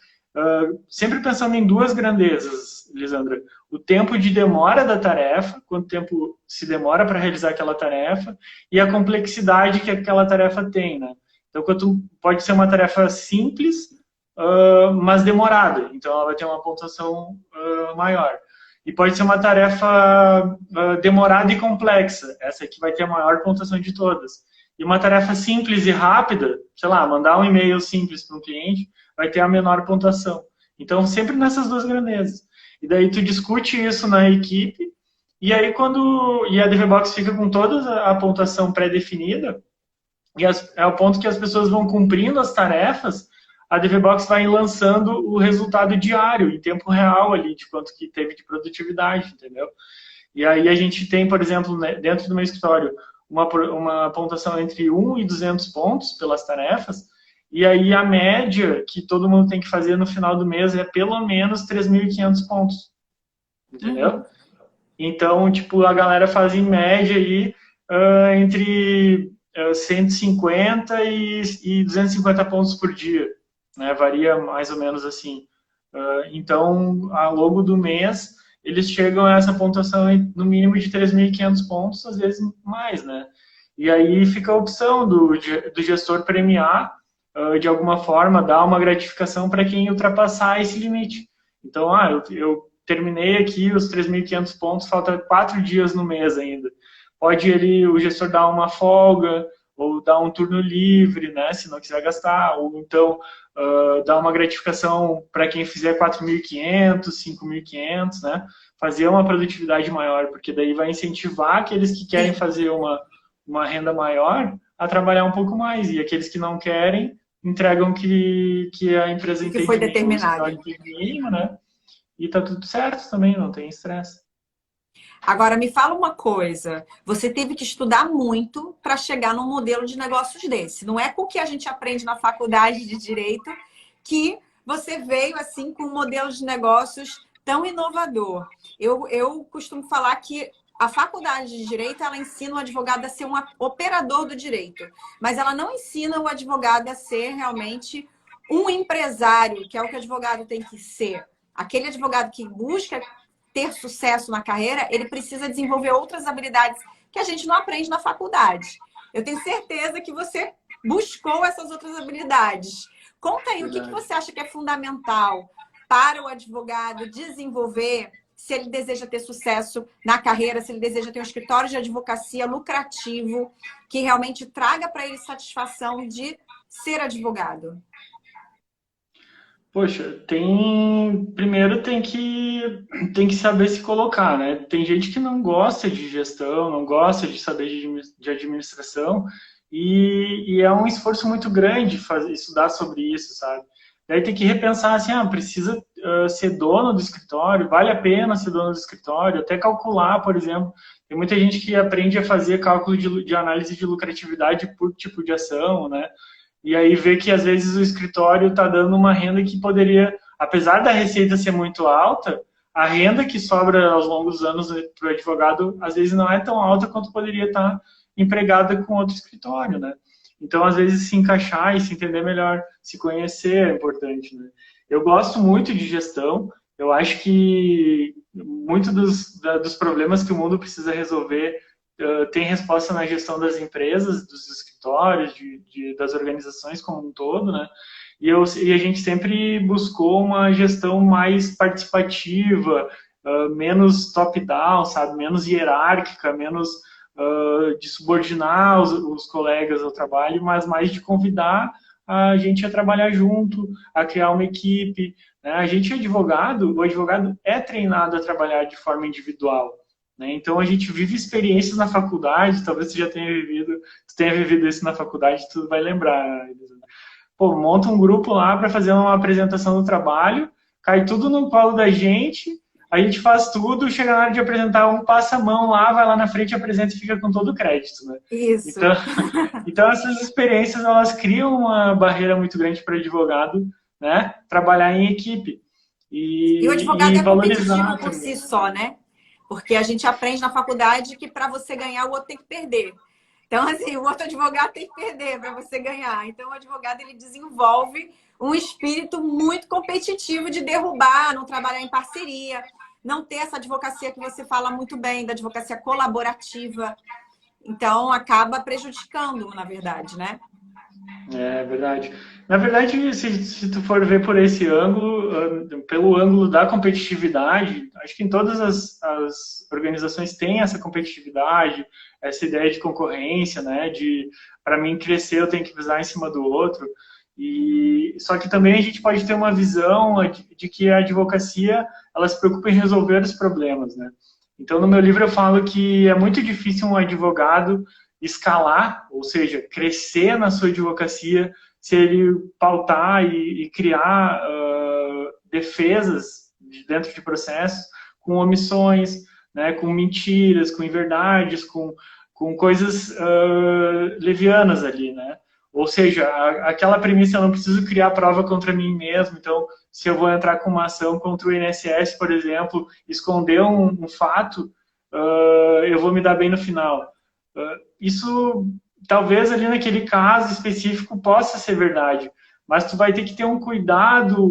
Sempre pensando em duas grandezas, Lisandra. O tempo de demora da tarefa, quanto tempo se demora para realizar aquela tarefa, e a complexidade que aquela tarefa tem, né? Então, pode ser uma tarefa simples, mas demorada. Então, ela vai ter uma pontuação maior. E pode ser uma tarefa demorada e complexa. Essa aqui vai ter a maior pontuação de todas. E uma tarefa simples e rápida, sei lá, mandar um e-mail simples para um cliente, vai ter a menor pontuação. Então, sempre nessas duas grandezas. E daí tu discute isso na equipe E aí e a DVBox fica com toda a pontuação pré-definida, e ao ponto que as pessoas vão cumprindo as tarefas, a DVBox vai lançando o resultado diário, em tempo real ali, de quanto que teve de produtividade, entendeu? E aí a gente tem, por exemplo, né, dentro do meu escritório, uma pontuação entre 1 e 200 pontos pelas tarefas, e aí a média que todo mundo tem que fazer no final do mês é pelo menos 3.500 pontos, entendeu? Então, tipo, a galera faz em média aí entre 150 e 250 pontos por dia, né? Varia mais ou menos assim. Então, ao longo do mês, eles chegam a essa pontuação no mínimo de 3.500 pontos, às vezes mais, né? E aí fica a opção do gestor premiar, de alguma forma, dar uma gratificação para quem ultrapassar esse limite. Então, eu terminei aqui os 3.500 pontos, falta 4 dias no mês ainda. Pode o gestor dar uma folga, ou dar um turno livre, né, se não quiser gastar, ou então dar uma gratificação para quem fizer 4.500, 5.500, né, fazer uma produtividade maior, porque daí vai incentivar aqueles que querem fazer uma renda maior a trabalhar um pouco mais, e aqueles que não querem entregam que a empresa que foi determinado mínimo, né, e tá tudo certo também, não tem estresse. Agora, me fala uma coisa. Você teve que estudar muito para chegar num modelo de negócios desse. Não é com o que a gente aprende na faculdade de Direito que você veio assim com um modelo de negócios tão inovador. Eu costumo falar que a faculdade de Direito, ela ensina o advogado a ser um operador do direito. Mas ela não ensina o advogado a ser realmente um empresário, que é o que o advogado tem que ser. Aquele advogado que busca ter sucesso na carreira, ele precisa desenvolver outras habilidades que a gente não aprende na faculdade. Eu tenho certeza que você buscou essas outras habilidades. Conta aí, o que você acha que é fundamental para o advogado desenvolver, se ele deseja ter sucesso na carreira, se ele deseja ter um escritório de advocacia lucrativo, que realmente traga para ele satisfação de ser advogado? Poxa, primeiro tem que saber se colocar, né? Tem gente que não gosta de gestão, não gosta de saber de administração, e é um esforço muito grande estudar sobre isso, sabe? Daí tem que repensar assim, precisa ser dono do escritório, vale a pena ser dono do escritório, até calcular, por exemplo. Tem muita gente que aprende a fazer cálculo de análise de lucratividade por tipo de ação, né? E aí vê que às vezes o escritório está dando uma renda que poderia, apesar da receita ser muito alta, a renda que sobra aos longos anos para o advogado às vezes não é tão alta quanto poderia estar empregada com outro escritório, né? Então, às vezes, se encaixar e se entender melhor, se conhecer é importante, né? Eu gosto muito de gestão, eu acho que muito dos problemas que o mundo precisa resolver tem resposta na gestão das empresas, dos escritórios, das organizações como um todo, né? E a gente sempre buscou uma gestão mais participativa, menos top-down, sabe? Menos hierárquica, menos de subordinar os colegas ao trabalho, mas mais de convidar a gente a trabalhar junto, a criar uma equipe, né? A gente é advogado, o advogado é treinado a trabalhar de forma individual, né? Então a gente vive experiências na faculdade, talvez você já tenha vivido isso na faculdade, tu vai lembrar. Pô, monta um grupo lá para fazer uma apresentação do trabalho, cai tudo no colo da gente, a gente faz tudo, chega na hora de apresentar, um passa a mão lá, vai lá na frente, apresenta e fica com todo o crédito, né? Isso. Então essas experiências, elas criam uma barreira muito grande para o advogado, né? Trabalhar em equipe. E o advogado é competitivo por si só, né? Porque a gente aprende na faculdade que para você ganhar, o outro tem que perder. Então, assim, o outro advogado tem que perder para você ganhar. Então, o advogado, ele desenvolve um espírito muito competitivo de derrubar, não trabalhar em parceria, não ter essa advocacia que você fala muito bem, da advocacia colaborativa. Então, acaba prejudicando, na verdade, né? É verdade. Na verdade, se tu for ver por esse ângulo, pelo ângulo da competitividade, acho que em todas as organizações tem essa competitividade, essa ideia de concorrência, né? Para mim crescer eu tenho que pisar em cima do outro. Só que também a gente pode ter uma visão de que a advocacia ela se preocupa em resolver os problemas, né? Então, no meu livro eu falo que é muito difícil um advogado escalar, ou seja, crescer na sua advocacia, se ele pautar e criar defesas dentro de processos com omissões, né, com mentiras, com inverdades, com coisas levianas ali, né? Ou seja, aquela premissa, eu não preciso criar prova contra mim mesmo, então, se eu vou entrar com uma ação contra o INSS, por exemplo, esconder um fato, eu vou me dar bem no final. Isso, talvez ali naquele caso específico possa ser verdade, mas tu vai ter que ter um cuidado,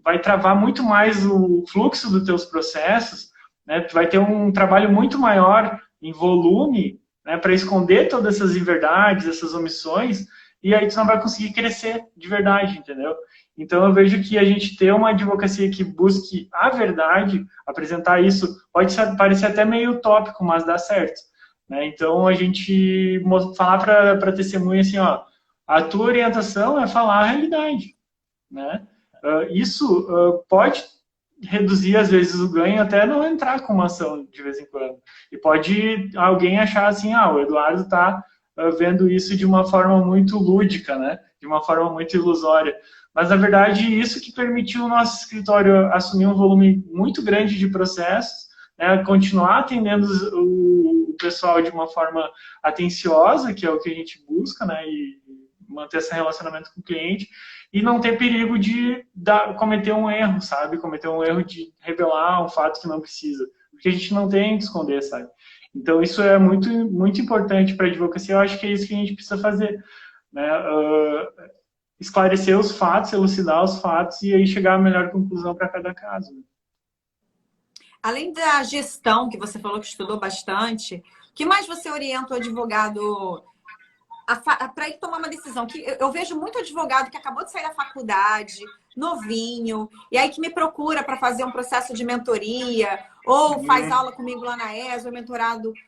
vai travar muito mais o fluxo dos teus processos, né? Tu vai ter um trabalho muito maior em volume, né, para esconder todas essas inverdades, essas omissões, e aí tu não vai conseguir crescer de verdade, entendeu? Então eu vejo que a gente ter uma advocacia que busque a verdade, apresentar isso, pode parecer até meio utópico, mas dá certo, né? Então a gente falar para testemunha assim, ó, a tua orientação é falar a realidade, né? Isso pode reduzir, às vezes, o ganho até não entrar com uma ação de vez em quando. E pode alguém achar assim, o Eduardo está vendo isso de uma forma muito lúdica, né? De uma forma muito ilusória. Mas, na verdade, isso que permitiu o nosso escritório assumir um volume muito grande de processos, né? Continuar atendendo o pessoal de uma forma atenciosa, que é o que a gente busca, né? E manter esse relacionamento com o cliente, e não ter perigo de cometer um erro, sabe? Cometer um erro de revelar um fato que não precisa. Porque a gente não tem que esconder, sabe? Então, isso é muito, muito importante para a advocacia. Eu acho que é isso que a gente precisa fazer, né? Esclarecer os fatos, elucidar os fatos e aí chegar à melhor conclusão para cada caso. Além da gestão, que você falou que estudou bastante, o que mais você orienta o advogado para ele tomar uma decisão? Que eu vejo muito advogado que acabou de sair da faculdade, novinho, e aí que me procura para fazer um processo de mentoria, ou faz aula comigo lá na ESO,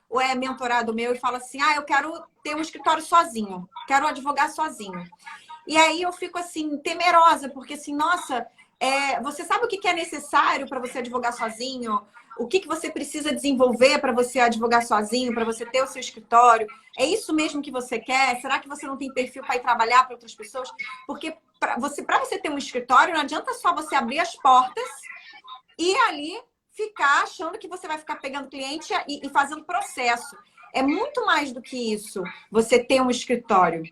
ou é mentorado meu, e fala assim, eu quero ter um escritório sozinho, quero advogar sozinho. E aí eu fico assim, temerosa, porque assim, nossa, você sabe o que é necessário para você advogar sozinho? O que você precisa desenvolver para você advogar sozinho, para você ter o seu escritório? É isso mesmo que você quer? Será que você não tem perfil para ir trabalhar para outras pessoas? Porque para você ter um escritório, não adianta só você abrir as portas e ali ficar achando que você vai ficar pegando cliente e fazendo processo. É muito mais do que isso, você ter um escritório.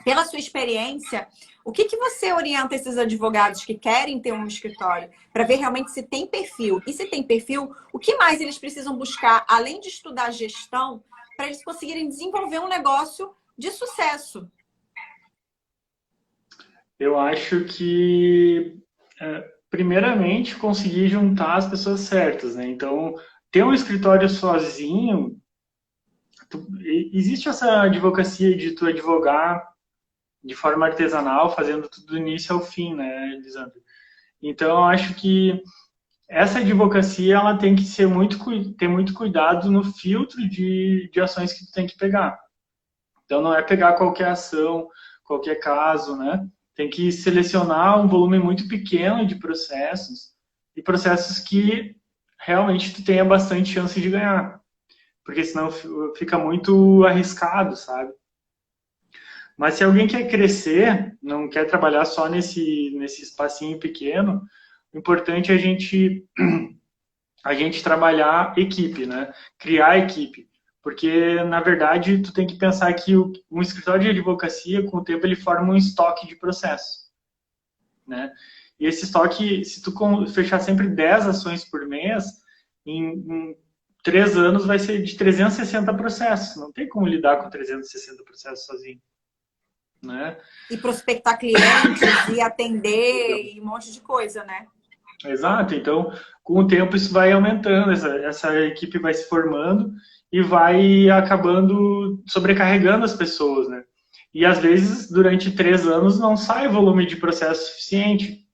Pela sua experiência, o que você orienta esses advogados que querem ter um escritório para ver realmente se tem perfil? E se tem perfil, o que mais eles precisam buscar, além de estudar gestão, para eles conseguirem desenvolver um negócio de sucesso? Eu acho que, primeiramente, conseguir juntar as pessoas certas, né? Então, ter um escritório sozinho, existe essa advocacia de tu advogar de forma artesanal, fazendo tudo do início ao fim, né, Elisandro? Então, eu acho que essa advocacia ela tem que ter muito cuidado no filtro de ações que tu tem que pegar. Então, não é pegar qualquer ação, qualquer caso, né? Tem que selecionar um volume muito pequeno de processos e processos que realmente tu tenha bastante chance de ganhar. Porque senão fica muito arriscado, sabe? Mas se alguém quer crescer, não quer trabalhar só nesse espacinho pequeno, o importante é a gente trabalhar equipe, né? Criar equipe. Porque, na verdade, tu tem que pensar que um escritório de advocacia, com o tempo, ele forma um estoque de processo, né? E esse estoque, se tu fechar sempre 10 ações por mês, em 3 anos vai ser de 360 processos. Não tem como lidar com 360 processos sozinho. Né? E prospectar clientes, e atender, e um monte de coisa, né? Exato. Então, com o tempo, isso vai aumentando, essa equipe vai se formando e vai acabando sobrecarregando as pessoas, né? E, às vezes, durante 3 anos, não sai volume de processo suficiente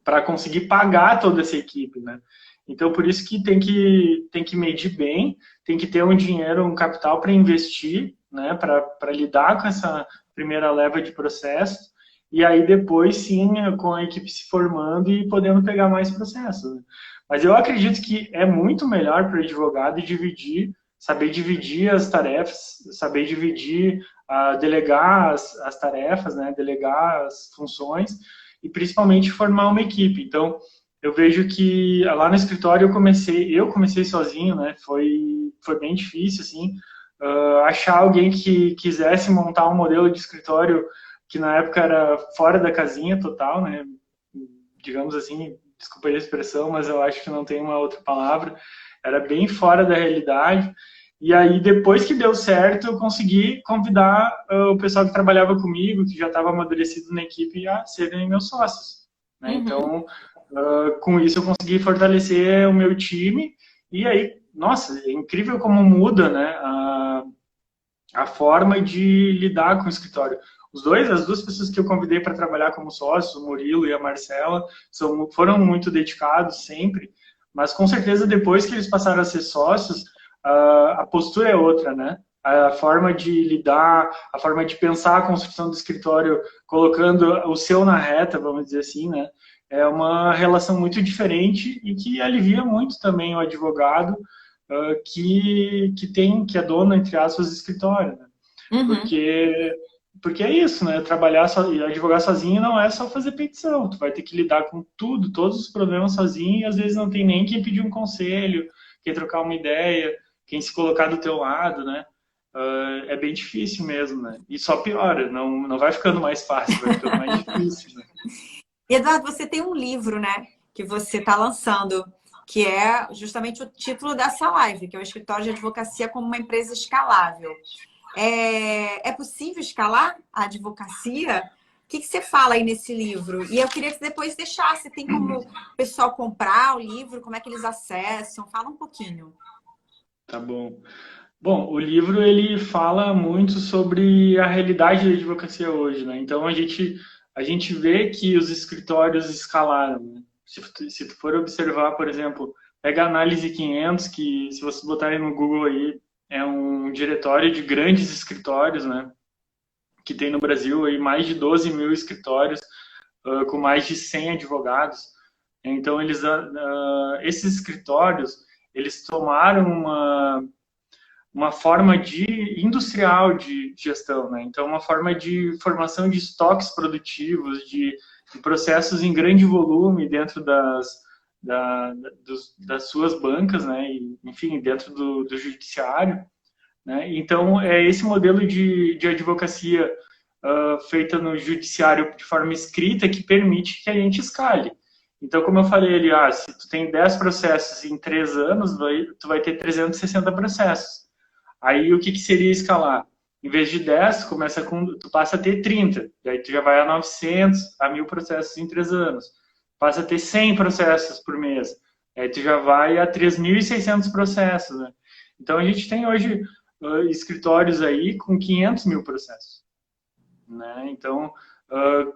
para conseguir pagar toda essa equipe, né? Então, por isso que tem que medir bem, tem que ter um dinheiro, um capital para investir, né? Para lidar com essa primeira leva de processos e aí depois sim, com a equipe se formando e podendo pegar mais processos, né? Mas eu acredito que é muito melhor para o advogado dividir, saber dividir as tarefas, saber dividir, delegar as tarefas, né? Delegar as funções e principalmente formar uma equipe. Então, eu vejo que lá no escritório eu comecei sozinho, né? Foi bem difícil, assim, achar alguém que quisesse montar um modelo de escritório que na época era fora da casinha total, né? Digamos assim, desculpa a expressão, mas eu acho que não tem uma outra palavra. Era bem fora da realidade. E aí, depois que deu certo, eu consegui convidar o pessoal que trabalhava comigo, que já estava amadurecido na equipe, a serem meus sócios, né? Uhum. Então, com isso, eu consegui fortalecer o meu time. E aí, nossa, é incrível como muda, né, a forma de lidar com o escritório. As duas pessoas que eu convidei para trabalhar como sócios, o Murilo e a Marcela, foram muito dedicados sempre, mas com certeza depois que eles passaram a ser sócios, a postura é outra, né? A forma de lidar, a forma de pensar a construção do escritório, colocando o seu na reta, vamos dizer assim, né? É uma relação muito diferente e que alivia muito também o advogado que é dono, entre aspas, do escritório, né? Uhum. Porque é isso, né? Trabalhar e advogar sozinho não é só fazer petição. Tu vai ter que lidar com tudo, todos os problemas sozinho, e às vezes não tem nem quem pedir um conselho, quem trocar uma ideia, quem se colocar do teu lado, né? É bem difícil mesmo, né? E só piora, não vai ficando mais fácil, vai ficando mais difícil, né? Eduardo, você tem um livro, né, que você está lançando, que é justamente o título dessa live, que é o Escritório de Advocacia como uma empresa escalável. É possível escalar a advocacia? O que você fala aí nesse livro? E eu queria que depois deixasse, tem como o pessoal comprar o livro, como é que eles acessam? Fala um pouquinho. Tá bom. Bom, o livro ele fala muito sobre a realidade da advocacia hoje, né? Então a gente vê que os escritórios escalaram, né? Se tu for observar, por exemplo, pega a Análise 500, que se você botar no Google aí, é um diretório de grandes escritórios, né? Que tem no Brasil aí mais de 12 mil escritórios, com mais de 100 advogados. Então, esses escritórios, eles tomaram uma forma industrial de gestão, né? Então, uma forma de formação de estoques produtivos, de processos em grande volume dentro das suas bancas, né? E, enfim, dentro do judiciário, né? Então, é esse modelo de advocacia feita no judiciário de forma escrita que permite que a gente escale. Então, como eu falei ali, se tu tem 10 processos em 3 anos, tu vai ter 360 processos. Aí, o que seria escalar? Em vez de 10, tu passa a ter 30. Daí, tu já vai a 900, a 1.000 processos em 3 anos. Passa a ter 100 processos por mês. Aí, tu já vai a 3.600 processos, né? Então, a gente tem hoje escritórios aí com 500 mil processos, né? Então,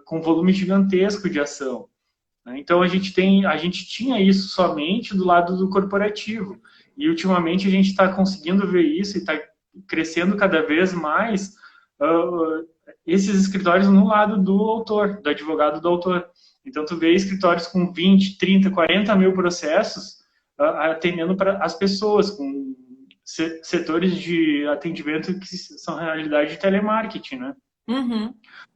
com volume gigantesco de ação. Então, a gente tinha isso somente do lado do corporativo. E, ultimamente, a gente está conseguindo ver isso e está crescendo cada vez mais esses escritórios no lado do autor, do advogado do autor. Então, tu vê escritórios com 20, 30, 40 mil processos atendendo para as pessoas, com setores de atendimento que são realidade de telemarketing, né? Uhum.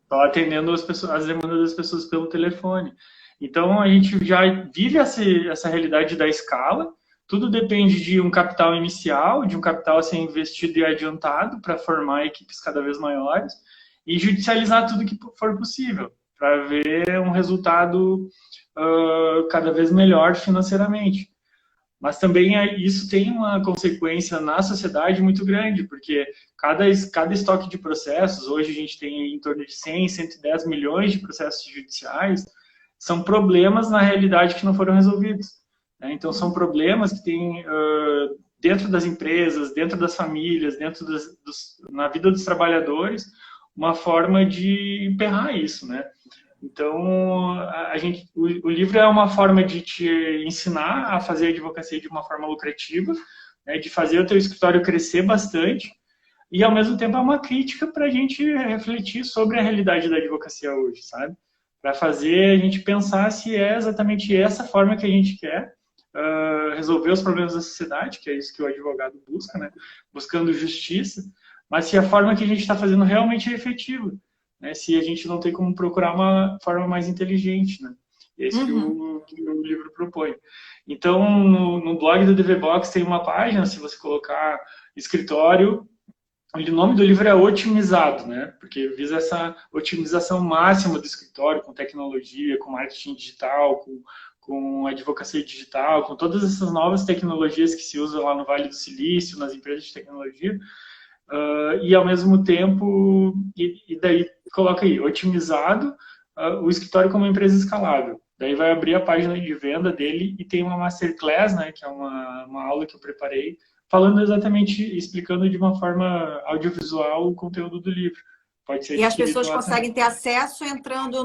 Só atendendo as demandas das pessoas pelo telefone. Então, a gente já vive essa realidade da escala. Tudo depende de um capital inicial, de um capital a ser investido e adiantado para formar equipes cada vez maiores e judicializar tudo que for possível para ver um resultado cada vez melhor financeiramente. Mas também isso tem uma consequência na sociedade muito grande, porque cada estoque de processos, hoje a gente tem em torno de 100, 110 milhões de processos judiciais, são problemas na realidade que não foram resolvidos, né? Então, são problemas que tem dentro das empresas, dentro das famílias, na vida dos trabalhadores, uma forma de emperrar isso, né? Então, o livro é uma forma de te ensinar a fazer advocacia de uma forma lucrativa, né, de fazer o teu escritório crescer bastante e ao mesmo tempo é uma crítica para a gente refletir sobre a realidade da advocacia hoje, sabe? Para fazer a gente pensar se é exatamente essa forma que a gente quer resolver os problemas da sociedade, que é isso que o advogado busca, né? Buscando justiça, mas se a forma que a gente está fazendo realmente é efetiva, né? Se a gente não tem como procurar uma forma mais inteligente, né? Esse que o livro propõe. Então, no blog do DVBox tem uma página, se você colocar escritório, o nome do livro é Otimizado, né? Porque visa essa otimização máxima do escritório, com tecnologia, com marketing digital, com advocacia digital, com todas essas novas tecnologias que se usam lá no Vale do Silício, nas empresas de tecnologia, e ao mesmo tempo, e daí coloca aí, otimizado, o escritório como empresa escalável. Daí vai abrir a página de venda dele e tem uma masterclass, né, que é uma aula que eu preparei, falando exatamente, explicando de uma forma audiovisual o conteúdo do livro. Pode ser E as adquirido pessoas lá conseguem também. ter acesso entrando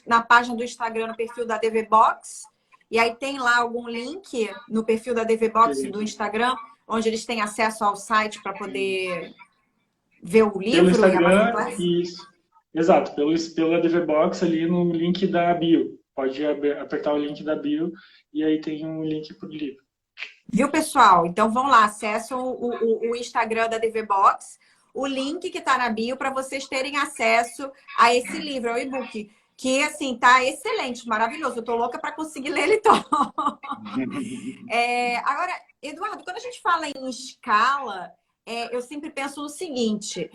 na página do Instagram, no perfil da DVBox. E aí tem lá algum link no perfil da DVBox do Instagram, onde eles têm acesso ao site para poder ver o Pelo livro e a Instagram, masterclass? isso. Exato, pela DVBox ali no link da bio. Pode apertar o link da bio e aí tem um link para o livro. Viu, pessoal? Então vão lá, acessam o Instagram da DVBox, o link que está na bio para vocês terem acesso a esse livro, ao e-book, que assim tá excelente, maravilhoso. Eu tô louca para conseguir ler ele todo. Agora, Eduardo, quando a gente fala em escala, eu sempre penso no seguinte: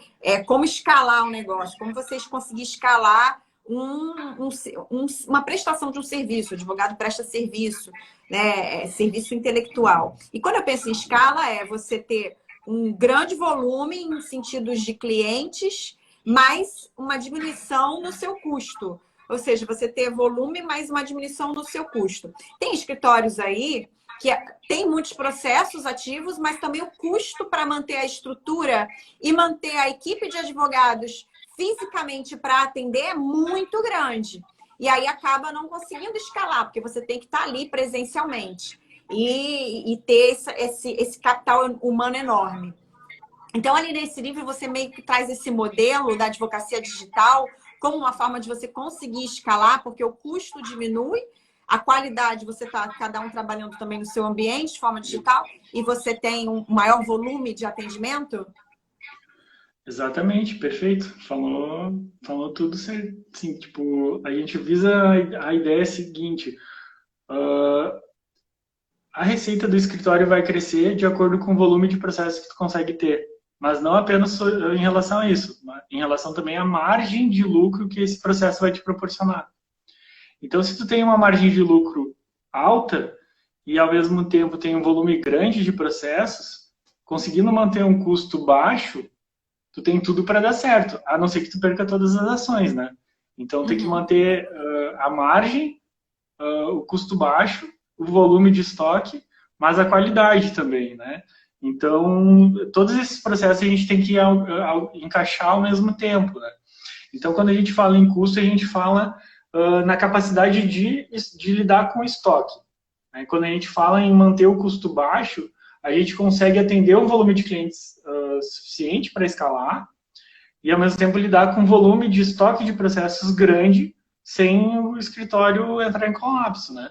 como escalar um negócio, como vocês conseguir escalar uma prestação de um serviço, o advogado presta serviço, né, serviço intelectual. E quando eu penso em escala, é você ter um grande volume em sentidos de clientes, mais uma diminuição no seu custo. Ou seja, você ter volume mais uma diminuição no seu custo. Tem escritórios aí que tem muitos processos ativos, mas também o custo para manter a estrutura e manter a equipe de advogados fisicamente para atender é muito grande. E aí acaba não conseguindo escalar, porque você tem que estar ali presencialmente e ter esse capital humano enorme. Então, ali nesse livro, você meio que traz esse modelo da advocacia digital como uma forma de você conseguir escalar, porque o custo diminui, a qualidade, você está cada um trabalhando também no seu ambiente de forma digital, e você tem um maior volume de atendimento? Exatamente, perfeito. Falou tudo certo. Sim, tipo, a gente visa a ideia seguinte: a receita do escritório vai crescer de acordo com o volume de processos que tu consegue ter, mas não apenas em relação a isso, mas em relação também à margem de lucro que esse processo vai te proporcionar. Então, se tu tem uma margem de lucro alta e ao mesmo tempo tem um volume grande de processos, conseguindo manter um custo baixo, tu tem tudo para dar certo, a não ser que tu perca todas as ações, né? Então tem que manter a margem, o custo baixo, o volume de estoque, mas a qualidade também, né? Então, todos esses processos a gente tem que encaixar ao mesmo tempo, né? Então, quando a gente fala em custo, a gente fala na capacidade de lidar com o estoque. Né? Quando a gente fala em manter o custo baixo, a gente consegue atender um volume de clientes suficiente para escalar e, ao mesmo tempo, lidar com um volume de estoque de processos grande sem o escritório entrar em colapso, né?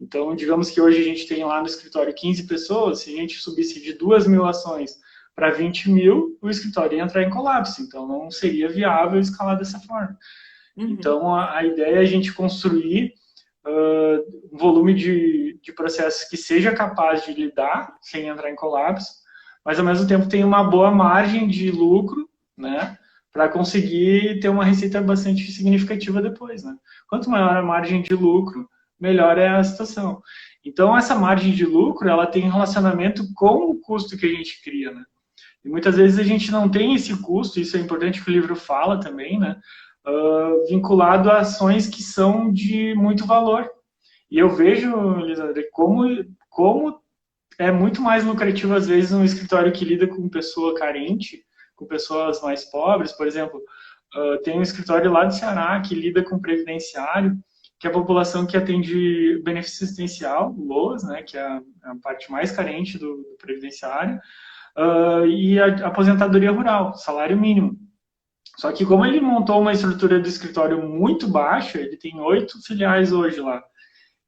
Então, digamos que hoje a gente tem lá no escritório 15 pessoas, se a gente subisse de 2.000 ações para 20.000, o escritório ia entrar em colapso, então não seria viável escalar dessa forma. Então, a ideia é a gente construir um volume de processos que seja capaz de lidar sem entrar em colapso, mas ao mesmo tempo tem uma boa margem de lucro, né, para conseguir ter uma receita bastante significativa depois, né? Quanto maior a margem de lucro, melhor é a situação. Então, essa margem de lucro, ela tem relacionamento com o custo que a gente cria, né? E muitas vezes a gente não tem esse custo, isso é importante que o livro fala também, né? Vinculado a ações que são de muito valor. E eu vejo, Lisandra, como é muito mais lucrativo, às vezes, um escritório que lida com pessoa carente, com pessoas mais pobres. Por exemplo, tem um escritório lá do Ceará que lida com previdenciário, que é a população que atende benefício assistencial, o LOAS, né, que é a parte mais carente do previdenciário. e a aposentadoria rural, salário mínimo. Só que como ele montou uma estrutura do escritório muito baixa, ele tem 8 filiais hoje lá,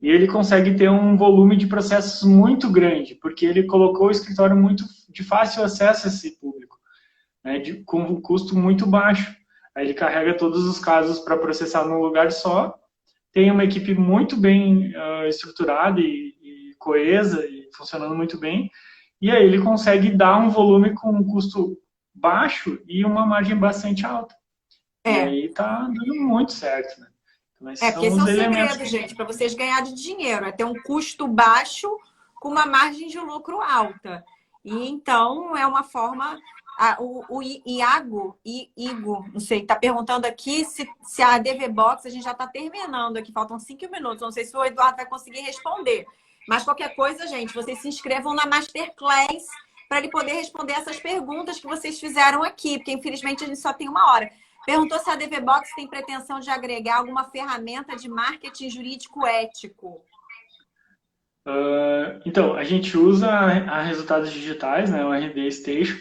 e ele consegue ter um volume de processos muito grande, porque ele colocou o escritório muito de fácil acesso a esse público, né, com um custo muito baixo. Aí ele carrega todos os casos para processar num lugar só, tem uma equipe muito bem estruturada e coesa e funcionando muito bem, e aí ele consegue dar um volume com um custo baixo e uma margem bastante alta. E É. aí tá dando muito certo, né? Mas Porque são esse é os o elementos segredo, que... gente, para vocês ganharem dinheiro, é ter um custo baixo com uma margem de lucro alta. E então é uma forma. O Igo, não sei, está perguntando aqui se a DV Box, a gente já está terminando aqui, faltam 5 minutos. Não sei se o Eduardo vai conseguir responder. Mas qualquer coisa, gente, vocês se inscrevam na Masterclass para ele poder responder essas perguntas que vocês fizeram aqui, porque infelizmente a gente só tem 1 hora. Perguntou se a DV Box tem pretensão de agregar alguma ferramenta de marketing jurídico ético. Então, a gente usa a Resultados Digitais, né, o RD Station.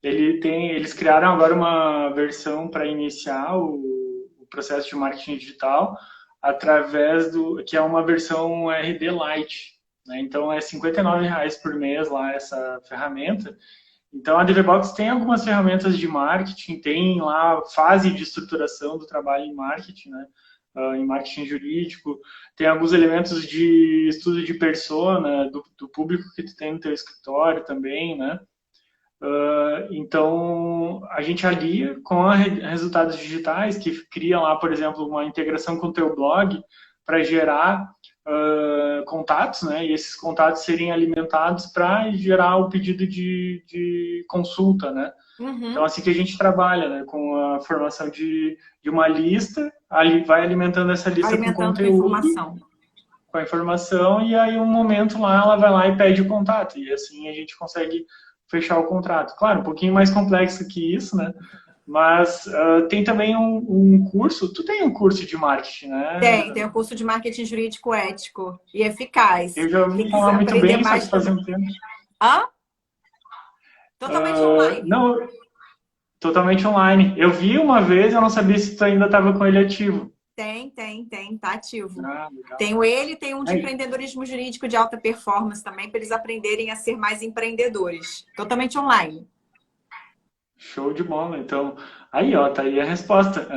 Eles criaram agora uma versão para iniciar o processo de marketing digital através que é uma versão RD Lite, né? Então é R$ 59 por mês lá essa ferramenta. Então a DVBox tem algumas ferramentas de marketing, tem lá fase de estruturação do trabalho em marketing, né? Em marketing jurídico, tem alguns elementos de estudo de persona do público que tu tem no teu escritório também, né? Então, a gente alia com resultados digitais, que cria lá, por exemplo, uma integração com o teu blog para gerar contatos, né? E esses contatos serem alimentados para gerar o pedido de consulta, né? Uhum. Então, assim que a gente trabalha, né? Com a formação de uma lista, ali vai alimentando essa lista com conteúdo, com a informação, e aí um momento lá ela vai lá e pede o contato, e assim a gente consegue fechar o contrato. Claro, um pouquinho mais complexo que isso, né? Mas tem também um curso. Tu tem um curso de marketing, né? Tem um curso de marketing jurídico ético e eficaz. Eu já ouvi falar muito bem, só que faz um tempo. Hã? Totalmente online. Não, totalmente online. Eu vi uma vez, eu não sabia se tu ainda estava com ele ativo. Tem, tá ativo. Legal. Tenho ele, tem um de empreendedorismo jurídico de alta performance também, para eles aprenderem a ser mais empreendedores. Totalmente online. Show de bola. Então, aí, ó, tá aí a resposta.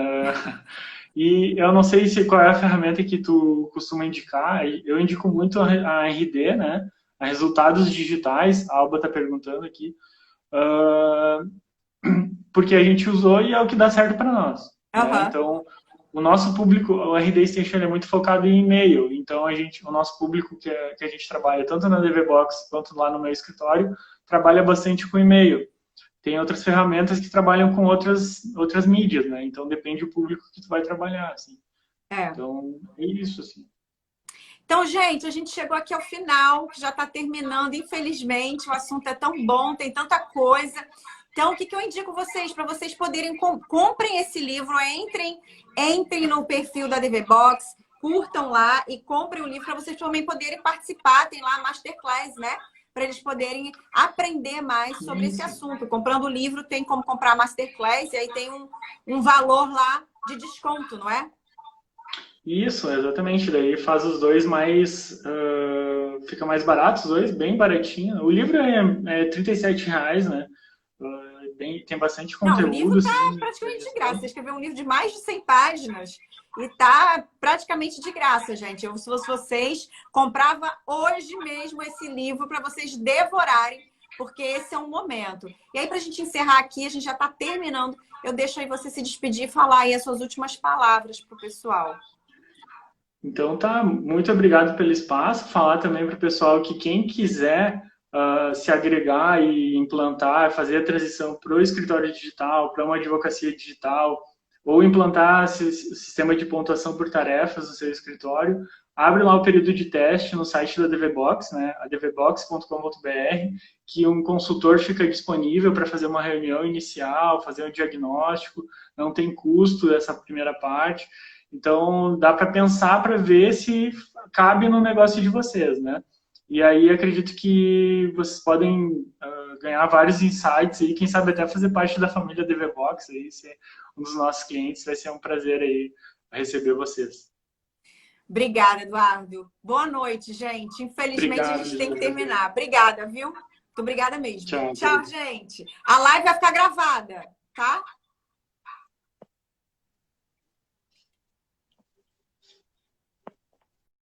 E eu não sei qual é a ferramenta que tu costuma indicar. Eu indico muito a RD, né? A Resultados Digitais. A Alba tá perguntando aqui. Porque a gente usou e é o que dá certo para nós. Né? Então, o nosso público, o RD Station é muito focado em e-mail. Então, o nosso público que a gente trabalha, tanto na DVBox quanto lá no meu escritório, trabalha bastante com e-mail. Tem outras ferramentas que trabalham com outras mídias, né? Então, depende do público que tu vai trabalhar, assim. Então, é isso, assim. Então, gente, a gente chegou aqui ao final, que já está terminando. Infelizmente, o assunto é tão bom, tem tanta coisa. Então, o que eu indico vocês? Para vocês poderem... Comprem esse livro, entrem no perfil da DVBox, curtam lá e comprem o livro para vocês também poderem participar. Tem lá a Masterclass, né? Para eles poderem aprender mais sobre esse assunto. Comprando o livro, tem como comprar a Masterclass e aí tem um valor lá de desconto, não é? Isso, exatamente. Daí faz os dois mais... fica mais barato, os dois, bem baratinho. O livro é R$37, né? Tem bastante conteúdo. Não, o livro está praticamente de graça. Você escreveu um livro de mais de 100 páginas e está praticamente de graça, gente. Se fosse vocês, comprava hoje mesmo esse livro para vocês devorarem, porque esse é um momento. E aí, para a gente encerrar aqui, a gente já está terminando. Eu deixo aí você se despedir e falar aí as suas últimas palavras para o pessoal. Então, tá. Muito obrigado pelo espaço. Falar também para o pessoal que quem quiser se agregar e implantar, fazer a transição para o escritório digital, para uma advocacia digital, ou implantar o sistema de pontuação por tarefas no seu escritório, abre lá o período de teste no site da DVBox, né, advbox.com.br, que um consultor fica disponível para fazer uma reunião inicial, fazer um diagnóstico, não tem custo essa primeira parte. Então, dá para pensar para ver se cabe no negócio de vocês, né? E aí, acredito que vocês podem ganhar vários insights e quem sabe até fazer parte da família DVBox aí, ser um dos nossos clientes. Vai ser um prazer aí receber vocês. Obrigada, Eduardo. Boa noite, gente. Infelizmente, Obrigado, a gente tem que Júlia. terminar. Obrigada, viu? Muito obrigada mesmo. Tchau, Tchau, gente. A live vai ficar gravada, tá?